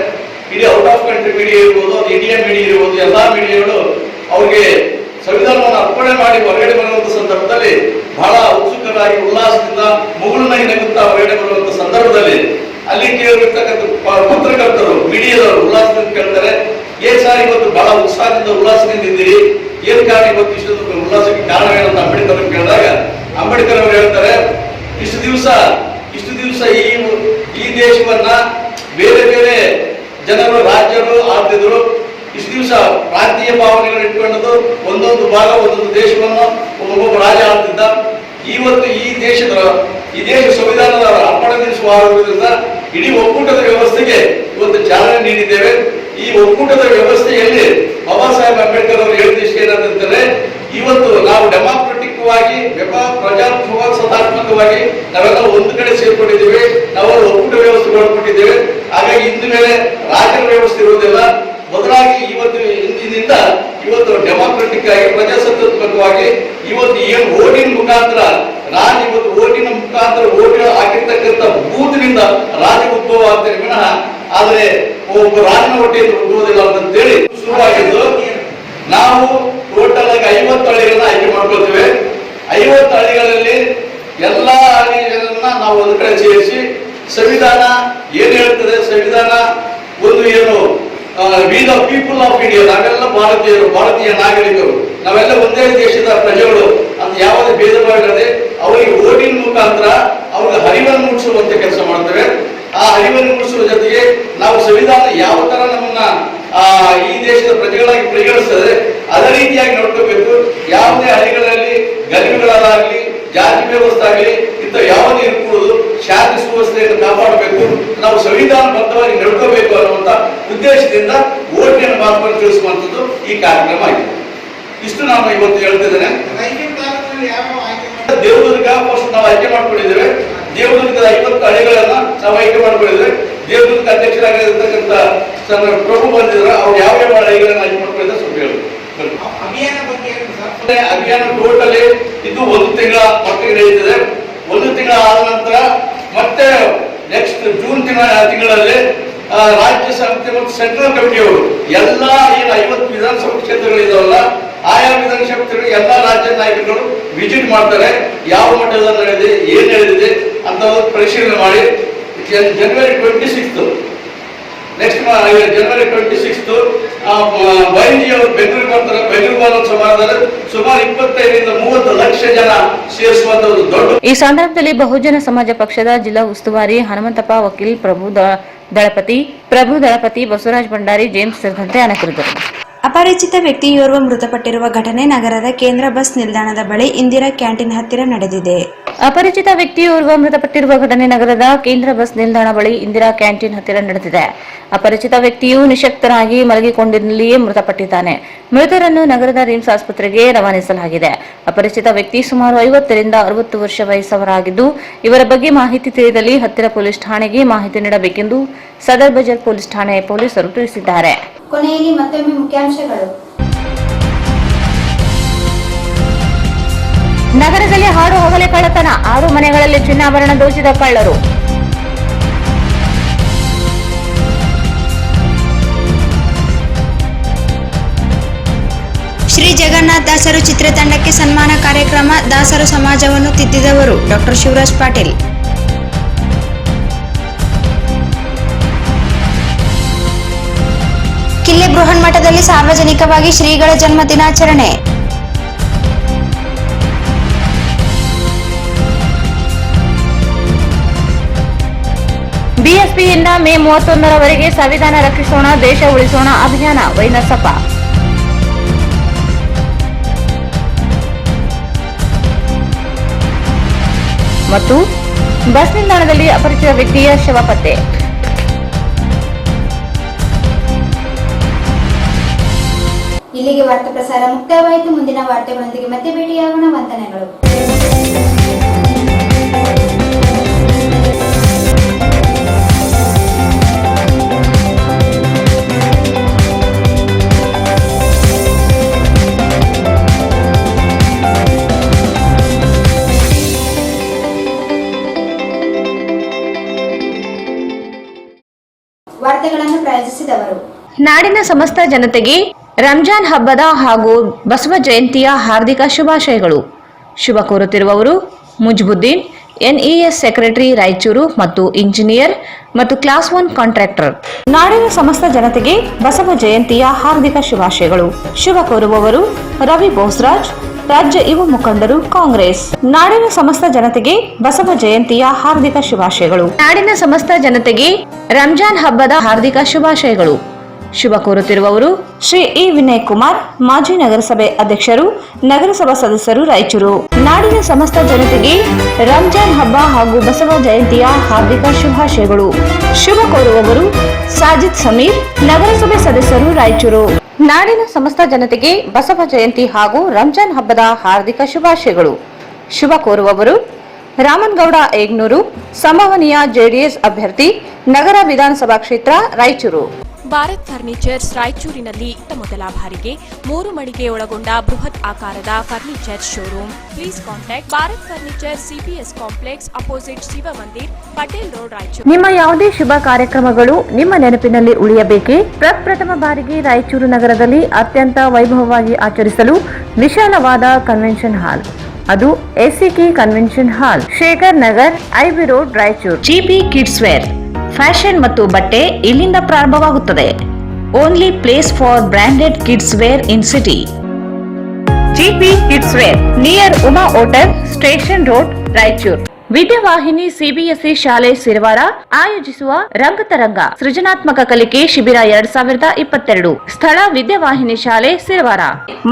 ಇಡೀ ಔಟ್ ಆಫ್ ಕಂಟ್ರಿ ಮೀಡಿಯಾ ಇರ್ಬೋದು, ಅದು ಇಂಡಿಯಾ ಮೀಡಿಯಾ ಇರ್ಬೋದು, ಎಲ್ಲಾ ಮೀಡಿಯಾಗಳು ಅವ್ರಿಗೆ ಸಂವಿಧಾನವನ್ನು ಅರ್ಪಣೆ ಮಾಡಿ ಹೊರಗಡೆ ಬರುವಂತ ಸಂದರ್ಭದಲ್ಲಿ ಬಹಳ ಉತ್ಸುಕರಾಗಿ ಉಲ್ಲಾಸದಿಂದ ಮುಗುಳ್ನ ನಗುತ್ತಾ ಹೊರಗಡೆ ಬರುವಂತ ಸಂದರ್ಭದಲ್ಲಿ ಅಲ್ಲಿ ಕೇಳಿರ್ತಕ್ಕಂಥ ಪತ್ರಕರ್ತರು, ಮೀಡಿಯಾದವರು ಉಲ್ಲಾಸದಿಂದ ಕೇಳ್ತಾರೆ, ಏನ್ ಸಾರ್ ಇವತ್ತು ಬಹಳ ಉತ್ಸಾಹದಿಂದ ಉಲ್ಲಾಸದಿಂದ ಇದ್ದೀರಿ, ಏನ್ ಕಾರಣ ಇವತ್ತು ಇಷ್ಟೊಂದು ಉಲ್ಲಾಸಕ್ಕೆ ಕಾರಣವೇನಂತ ಅಂಬೇಡ್ಕರ್ ಅವರು ಕೇಳಿದಾಗ ಅಂಬೇಡ್ಕರ್ ಅವರು ಹೇಳ್ತಾರೆ, ಇಷ್ಟು ದಿವಸ ಈ ದೇಶವನ್ನ ಬೇರೆ ಬೇರೆ ಜನರು, ರಾಜ್ಯರು ಆಳ್ತಿದ್ರು. ಇಷ್ಟು ದಿವಸ ಪ್ರಾಂತೀಯ ಭಾವನೆಗಳು ಇಟ್ಕೊಂಡದ್ದು, ಒಂದೊಂದು ಭಾಗ, ಒಂದೊಂದು ದೇಶವನ್ನು ಒಬ್ಬೊಬ್ಬ ರಾಜ ಆಳ್ತಿದ್ದ. ಇವತ್ತು ಈ ದೇಶ ಸಂವಿಧಾನದ ಅರ್ಪಣೆ ದಿವಸವಾಗುವುದರಿಂದ ಇಡೀ ಒಕ್ಕೂಟದ ವ್ಯವಸ್ಥೆಗೆ ಇವತ್ತು ಚಾಲನೆ ನೀಡಿದ್ದೇವೆ. ಈ ಒಕ್ಕೂಟದ ವ್ಯವಸ್ಥೆಯಲ್ಲಿ ಬಾಬಾ ಸಾಹೇಬ್ ಅಂಬೇಡ್ಕರ್ ಅವರು ಹೇಳಿದ ವಿಷಯ ಏನಂತಂದ್ರೆ, ಇವತ್ತು ನಾವು ಡೆಮಾಕ್ರೆಟಿಕ್ ವಾಗಿ, ಪ್ರಜಾಸತ್ತಾತ್ಮಕವಾಗಿ ನಾವೆಲ್ಲ ಒಂದು ಕಡೆ ಸೇರ್ಕೊಂಡಿದ್ದೇವೆ, ನಾವೆಲ್ಲ ಒಕ್ಕೂಟ ವ್ಯವಸ್ಥೆ ಒಳಗೊಂಡಿದ್ದೇವೆ. ಹಾಗಾಗಿ ಇನ್ನು ಮೇಲೆ ರಾಜರ ವ್ಯವಸ್ಥೆ ಇರುವುದಿಲ್ಲ. ಬದಲಾಗಿ ಇಂದಿನಿಂದ ಇವತ್ತು ಡೆಮಾಕ್ರೆಟಿಕ್ ಆಗಿ, ಪ್ರಜಾಸತ್ತಾತ್ಮಕವಾಗಿ ಇವತ್ತು ಏನು ಓಟಿನ ಮುಖಾಂತರ ಓಟಿನ ಮುಖಾಂತರ ಓಟ್ ಹಾಕಿರ್ತಕ್ಕಂಥ ಬೂತ್ನಿಂದ ರಾಜ್ಯ ಉದ್ಭವ ಆಗ್ತದೆ ವಿನಃ ಆದರೆ ಒಬ್ಬ ರಾಜನ ಹೊಟ್ಟೆಯಿಂದ ಉದ್ಭವದಿಲ್ಲ ಅಂತೇಳಿ ಶುರುವಾಗಿದ್ದು, ನಾವು ಟೋಟಲ್ ಆಗಿ 50 ಹಳ್ಳಿಗಳನ್ನ ಆಯ್ಕೆ ಮಾಡ್ಕೊಳ್ತೇವೆ. 50 ಹಳ್ಳಿಗಳಲ್ಲಿ ಎಲ್ಲಾ ಹಳ್ಳಿಗಳನ್ನ ನಾವು ಒಂದು ಕಡೆ ಸೇರಿಸಿ ಸಂವಿಧಾನ ಏನ್ ಹೇಳ್ತದೆ, ಸಂವಿಧಾನ ಒಂದು ಏನು we the people of India, ನಾವೆಲ್ಲ ಭಾರತೀಯರು, ಭಾರತೀಯ ನಾಗರಿಕರು, ನಾವೆಲ್ಲ ಒಂದೇ ದೇಶದ ಪ್ರಜೆಗಳು ಅಂತ ಯಾವುದೇ ಭೇದ ಭಾವವಿಲ್ಲದೆ ಅವರಿಗೆ ಓಟಿನ ಮುಖಾಂತರ ಅವ್ರಿಗೆ ಹರಿವನ್ನು ಮೂಡಿಸುವಂತ ಕೆಲಸ ಮಾಡ್ತೇವೆ. ಆ ಹರಿವನ್ನು ಮೂಡಿಸುವ ಜೊತೆಗೆ ನಾವು ಸಂವಿಧಾನ ಯಾವ ತರ ನಮ್ಮನ್ನ ಈ ದೇಶದ ಪ್ರಜೆಗಳಾಗಿ ಪರಿಗಣಿಸ್ತದೆ ಅದೇ ರೀತಿಯಾಗಿ ನೋಡ್ಕೋಬೇಕು. ಯಾವುದೇ ಹಳ್ಳಿಗಳಲ್ಲಿ ಗಲಿಬಿಗಳಾಗಲಿ, ಜಾತಿ ವ್ಯವಸ್ಥೆ ಆಗಲಿ ಇಂಥ ಯಾವುದೇ ಇರಕೂಡದು, ಶಾಂತಿ ಸುವ್ಯವಸ್ಥೆಯನ್ನು ಕಾಪಾಡಬೇಕು, ನಾವು ಸಂವಿಧಾನಬದ್ಧವಾಗಿ ನಡ್ಕೋಬೇಕು ಅನ್ನುವಂತ ಉದ್ದೇಶದಿಂದ ಓಟಿನ ಮಹತ್ವವನ್ನು ತಿಳಿಸುವಂಥದ್ದು ಈ ಕಾರ್ಯಕ್ರಮ ಆಗಿದೆ. ಇಷ್ಟು ನಾನು ಇವತ್ತು ಹೇಳ್ತಿದ್ದೇನೆ. ದೇವದುರ್ಗ ಫಸ್ಟ್ ನಾವು ಆಯ್ಕೆ ಮಾಡ್ಕೊಂಡಿದ್ದೇವೆ. ದೇವದುರ್ಗದ 50 ಹಳ್ಳಿಗಳನ್ನ ನಾವು ಆಯ್ಕೆ ಮಾಡ್ಕೊಂಡಿದ್ದೇವೆ. ದೇವದುರ್ಗ ಅಧ್ಯಕ್ಷರಾಗಿರ್ತಕ್ಕಂಥ ಪ್ರಭು ಬಂದಿದ್ರು, ಅವ್ರು ಯಾವ ಹಳ್ಳಿಗಳನ್ನ ಆಯ್ಕೆ ಮಾಡ್ಕೊಂಡಿದ್ದಾರೆ ಸ್ವಲ್ಪ ಹೇಳಿ. ಅಭಿಯಾನ ಟೋಟಲಿ ಇದು 1 ತಿಂಗಳ ಮಟ್ಟಿಗೆ ನಡೆಯುತ್ತದೆ. 1 ತಿಂಗಳ ಆದ ನಂತರ ಮತ್ತೆ ನೆಕ್ಸ್ಟ್ ಜೂನ್ ತಿಂಗಳಲ್ಲಿ ರಾಜ್ಯ ಸಮಿತಿ ಮತ್ತು ಸೆಂಟ್ರಲ್ ಕಮಿಟಿಯವರು ಎಲ್ಲ ಏನು 50 ವಿಧಾನಸಭಾ ಕ್ಷೇತ್ರಗಳಿದಾವಲ್ಲ, ಆಯಾ ವಿಧಾನಸಭಾ ಕ್ಷೇತ್ರಗಳು ಎಲ್ಲ ರಾಜ್ಯ ನಾಯಕರುಗಳು ವಿಸಿಟ್ ಮಾಡ್ತಾರೆ. ಯಾವ ಮಟ್ಟದಲ್ಲಿ ನಡೆದಿದೆ, ಏನ್ ನಡೆದಿದೆ ಅಂತ ಪರಿಶೀಲನೆ ಮಾಡಿ ಜನವರಿ 26 ನೆಕ್ಸ್ಟ್ ಜನವರಿ 26 ಬೈಂಜಿ ಅವರು ಬೆಂಗಳೂರಿಗೆ ಬರ್ತಾರೆ. ಬೆಂಗಳೂರು ಬರೋ ಸಮಾಜದಲ್ಲಿ ಸುಮಾರು 25 ರಿಂದ 30 ಲಕ್ಷ ಜನ ಸೇರಿಸುವಂತ ಒಂದು ದೊಡ್ಡ. ಈ ಸಂದರ್ಭದಲ್ಲಿ ಬಹುಜನ ಸಮಾಜ ಪಕ್ಷದ ಜಿಲ್ಲಾ ಉಸ್ತುವಾರಿ ಹನುಮಂತಪ್ಪ ವಕೀಲ್, ಪ್ರಭು ದಳಪತಿ, ಬಸವರಾಜ ಭಂಡಾರಿ, ಜೇಮ್ಸ್ ಸೇರಿದಂತೆ ಅನೇಕರಿದ್ದರು. ಅಪರಿಚಿತ ವ್ಯಕ್ತಿಯೋರ್ವ ಮೃತಪಟ್ಟಿರುವ ಘಟನೆ ನಗರದ ಕೇಂದ್ರ ಬಸ್ ನಿಲ್ದಾಣದ ಬಳಿ ಇಂದಿರಾ ಕ್ಯಾಂಟೀನ್ ಹತ್ತಿರ ನಡೆದಿದೆ. ಅಪರಿಚಿತ ವ್ಯಕ್ತಿಯೋರ್ವ ಮೃತಪಟ್ಟಿರುವ ಘಟನೆ ನಗರದ ಕೇಂದ್ರ ಬಸ್ ನಿಲ್ದಾಣ ಬಳಿ ಇಂದಿರಾ ಕ್ಯಾಂಟೀನ್ ಹತ್ತಿರ ನಡೆದಿದೆ. ಅಪರಿಚಿತ ವ್ಯಕ್ತಿಯು ನಿಶಕ್ತನಾಗಿ ಮಲಗಿಕೊಂಡಿದ್ದಲ್ಲಿಯೇ ಮೃತಪಟ್ಟಿದ್ದಾನೆ. ಮೃತರನ್ನು ನಗರದ ರಿಮ್ಸ್ ಆಸ್ಪತ್ರೆಗೆ ರವಾನಿಸಲಾಗಿದೆ. ಅಪರಿಚಿತ ವ್ಯಕ್ತಿ ಸುಮಾರು 50 ರಿಂದ 60 ವರ್ಷ ವಯಸ್ಸವರಾಗಿದ್ದು, ಇವರ ಬಗ್ಗೆ ಮಾಹಿತಿ ತಿಳಿದಲ್ಲಿ ಹತ್ತಿರ ಪೊಲೀಸ್ ಠಾಣೆಗೆ ಮಾಹಿತಿ ನೀಡಬೇಕೆಂದು ಸದರ್ ಬಜಾರ್ ಪೊಲೀಸ್ ಠಾಣೆ ಪೊಲೀಸರು ತಿಳಿಸಿದ್ದಾರೆ. ಕೊನೆಯಲ್ಲಿ ಮತ್ತೊಮ್ಮೆ ಮುಖ್ಯಾಂಶಗಳು. ನಗರದಲ್ಲಿ ಹಾಡು ಹಗಲೇ ಕಳ್ಳತನ, 6 ಮನೆಗಳಲ್ಲಿ ಚಿನ್ನಾಭರಣ ದೋಚಿದ ಕಳ್ಳರು. ಶ್ರೀ ಜಗನ್ನಾಥ ದಾಸರು ಚಿತ್ರತಂಡಕ್ಕೆ ಸನ್ಮಾನ ಕಾರ್ಯಕ್ರಮ. ದಾಸರು ಸಮಾಜವನ್ನು ತಿದ್ದಿದವರು ಡಾಕ್ಟರ್ ಶಿವರಾಜ್ ಪಾಟೀಲ್. ಕಿಲ್ಲೆ ಬೃಹನ್ಮಠದಲ್ಲಿ ಸಾರ್ವಜನಿಕವಾಗಿ ಶ್ರೀಗಳ ಜನ್ಮ ದಿನಾಚರಣೆ. ಬಿಎಸ್ಪಿಯಿಂದ ಮೇ 31ರವರೆಗೆ ಸಂವಿಧಾನ ರಕ್ಷಿಸೋಣ, ದೇಶ ಉಳಿಸೋಣ ಅಭಿಯಾನ. ವೈನಸಪ್ಪ. ಮತ್ತು ಬಸ್ ನಿಲ್ದಾಣದಲ್ಲಿ ಅಪರಿಚಿತ ವ್ಯಕ್ತಿಯ ಶವ ಪತ್ತೆ. ಇಲ್ಲಿಗೆ ವಾರ್ತಾ ಪ್ರಸಾರ ಮುಕ್ತಾಯವಾಯಿತು. ಮುಂದಿನ ವಾರ್ತೆಗಳೊಂದಿಗೆ ಮತ್ತೆ ಭೇಟಿಯಾಗೋಣ. ವಂದನೆಗಳು. ವಾರ್ತೆಗಳನ್ನು ಪ್ರಾಯೋಜಿಸಿದವರು ನಾಡಿನ ಸಮಸ್ತ ಜನತೆಗೆ ರಂಜಾನ್ ಹಬ್ಬದ ಹಾಗೂ ಬಸವ ಜಯಂತಿಯ ಹಾರ್ದಿಕ ಶುಭಾಶಯಗಳು. ಶುಭ ಕೋರುತ್ತಿರುವವರು ಮುಜ್ಬುದ್ದೀನ್, ಎನ್ಇಎಸ್ ಸೆಕ್ರೆಟರಿ ರಾಯಚೂರು ಮತ್ತು ಇಂಜಿನಿಯರ್ ಮತ್ತು ಕ್ಲಾಸ್ 1 ಕಾಂಟ್ರಾಕ್ಟರ್. ನಾಡಿನ ಸಮಸ್ತ ಜನತೆಗೆ ಬಸವ ಜಯಂತಿಯ ಹಾರ್ದಿಕ ಶುಭಾಶಯಗಳು. ಶುಭ ಕೋರುವವರು ರವಿ ಬೋಸ್ರಾಜ್, ರಾಜ್ಯ ಯುವ ಮುಖಂಡರು, ಕಾಂಗ್ರೆಸ್. ನಾಡಿನ ಸಮಸ್ತ ಜನತೆಗೆ ಬಸವ ಜಯಂತಿಯ ಹಾರ್ದಿಕ ಶುಭಾಶಯಗಳು. ನಾಡಿನ ಸಮಸ್ತ ಜನತೆಗೆ ರಂಜಾನ್ ಹಬ್ಬದ ಹಾರ್ದಿಕ ಶುಭಾಶಯಗಳು. ಶುಭ ಕೋರುತ್ತಿರುವವರು ಶ್ರೀ ಇ ವಿನಯ್ ಕುಮಾರ್, ಮಾಜಿ ನಗರಸಭೆ ಅಧ್ಯಕ್ಷರು, ನಗರಸಭಾ ಸದಸ್ಯರು, ರಾಯಚೂರು. ನಾಡಿನ ಸಮಸ್ತ ಜನತೆಗೆ ರಂಜಾನ್ ಹಬ್ಬ ಹಾಗೂ ಬಸವ ಜಯಂತಿಯ ಹಾರ್ದಿಕ ಶುಭಾಶಯಗಳು. ಶುಭ ಕೋರುವವರು ಸಾಜಿದ್ ಸಮೀರ್, ನಗರಸಭೆ ಸದಸ್ಯರು, ರಾಯಚೂರು. ನಾಡಿನ ಸಮಸ್ತ ಜನತೆಗೆ ಬಸವ ಜಯಂತಿ ಹಾಗೂ ರಂಜಾನ್ ಹಬ್ಬದ ಹಾರ್ದಿಕ ಶುಭಾಶಯಗಳು. ಶುಭ ಕೋರುವವರು ರಾಮನ್ಗೌಡ ಏಗ್ನೂರು, ಸಂಭವನೀಯ ಜೆಡಿಎಸ್ ಅಭ್ಯರ್ಥಿ, ನಗರ ವಿಧಾನಸಭಾ ಕ್ಷೇತ್ರ, ರಾಯಚೂರು. ಭಾರತ್ ಫರ್ನಿಚರ್ಸ್ ರಾಯಚೂರಿನಲ್ಲಿ ಮೊದಲ ಬಾರಿಗೆ 3 ಮಳಿಗೆ ಒಳಗೊಂಡ ಬೃಹತ್ ಆಕಾರದ furniture showroom. Please contact Bharat furniture, CPS complex, opposite Shiva Mandir, Patel road, Raichur. ನಿಮ್ಮ ಯಾವುದೇ ಶುಭ ಕಾರ್ಯಕ್ರಮಗಳು ನಿಮ್ಮ ನೆನಪಿನಲ್ಲಿ ಉಳಿಯಬೇಕೇ? ಪ್ರಪ್ರಥಮ ಬಾರಿಗೆ ರಾಯಚೂರು ನಗರದಲ್ಲಿ ಅತ್ಯಂತ ವೈಭವವಾಗಿ ಆಚರಿಸಲು ವಿಶಾಲವಾದ ಕನ್ವೆನ್ಷನ್ ಹಾಲ್, ಅದು SCK convention hall, Shekhar Nagar, IB road, Raichur. GP kids wear, fashion ಮತ್ತು ಬಟ್ಟೆ ಇಲ್ಲಿಂದ ಪ್ರಾರಂಭವಾಗುತ್ತದೆ. Only place for branded kids wear in city. GP kids wear near Uma hotel, station road, Raichur. Vidyavahini CBSE ಶಾಲೆ ಸಿರವಾರ ಆಯೋಜಿಸುವ ರಂಗತರಂಗ ಸೃಜನಾತ್ಮಕ ಕಲಿಕೆ ಶಿಬಿರ 2022. ಸ್ಥಳ ವಿದ್ಯಾವಾಹಿನಿ ಶಾಲೆ Sirwar.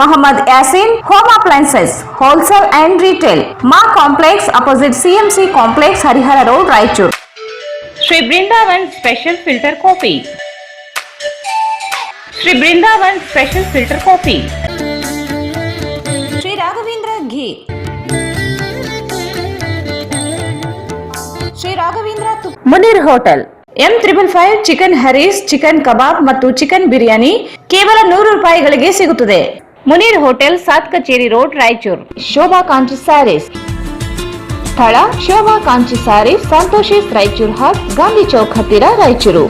Mohammed Yaseen home appliances wholesale and retail, ಮಾ complex opposite CMC complex, Harihar road, Raichur. Shri Brindavan special filter coffee. Shri Brindavan special filter coffee. Shri Raghavendra ghee. Shri Raghavendra Munir hotel. M555 chicken harees, chicken kebab ಮತ್ತು chicken biryani ಕೇವಲ 100 ರೂಪಾಯಿಗಳಿಗೆ ಸಿಗುತ್ತದೆ. ಮುನೀರ್ ಹೋಟೆಲ್, ಸಾತ್ ಕಚೇರಿ ರೋಡ್, ರಾಯಚೂರು. ಶೋಭಾ ಕಾಂಚಿ ಸ್ಯಾರೀಸ್. ಸ್ಥಳ ಶೋಭಾ ಕಾಂಚಿ ಸಾರಿ ಸಂತೋಷಿಸ್ ರಾಯಚೂರು ಹಬ್ ಗಾಂಧಿ ಚೌಕ್ ಹತ್ತಿರ ರಾಯಚೂರು.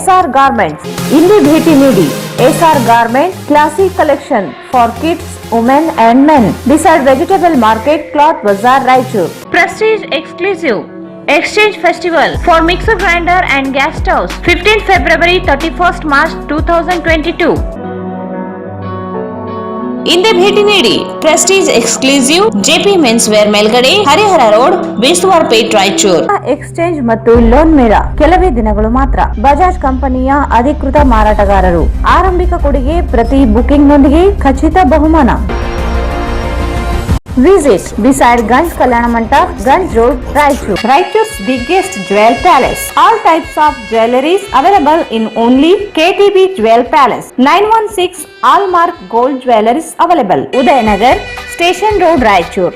ಎಸ್ಆರ್ ಗಾರ್ಮೆಂಟ್ಸ್ ಇಲ್ಲಿ ಭೇಟಿ ನೀಡಿ. SR garment classic collection for kids, women and men beside vegetable market, cloth bazaar, Raichur. Prestige exclusive Exchange Festival for mixer grinder and gas stoves 15th February 31st March 2022. ಹಿಂದೆ ಭೇಟಿ ನೀಡಿ. Prestige exclusive JP men's wear ಮೇಲ್ಗಡೆ, Harihar road, Beswar Pet, Raichur. Exchange ಮತ್ತು loan ಮೇಳ ಕೆಲವೇ ದಿನಗಳು ಮಾತ್ರ. ಬಜಾಜ್ ಕಂಪನಿಯ ಅಧಿಕೃತ ಮಾರಾಟಗಾರರು. ಆರಂಭಿಕ ಕೊಡುಗೆ ಪ್ರತಿ ಬುಕಿಂಗ್ ನೊಂದಿಗೆ ಖಚಿತ ಬಹುಮಾನ. Visit beside Ganj Kalyana Mandap, Ganj Road, Raichur. Raichur's biggest jewel palace. All types of jewelries available in only KTB Jewel Palace. 916 Allmark Gold Jewelries available. Udayanagar, Station Road, Raichur.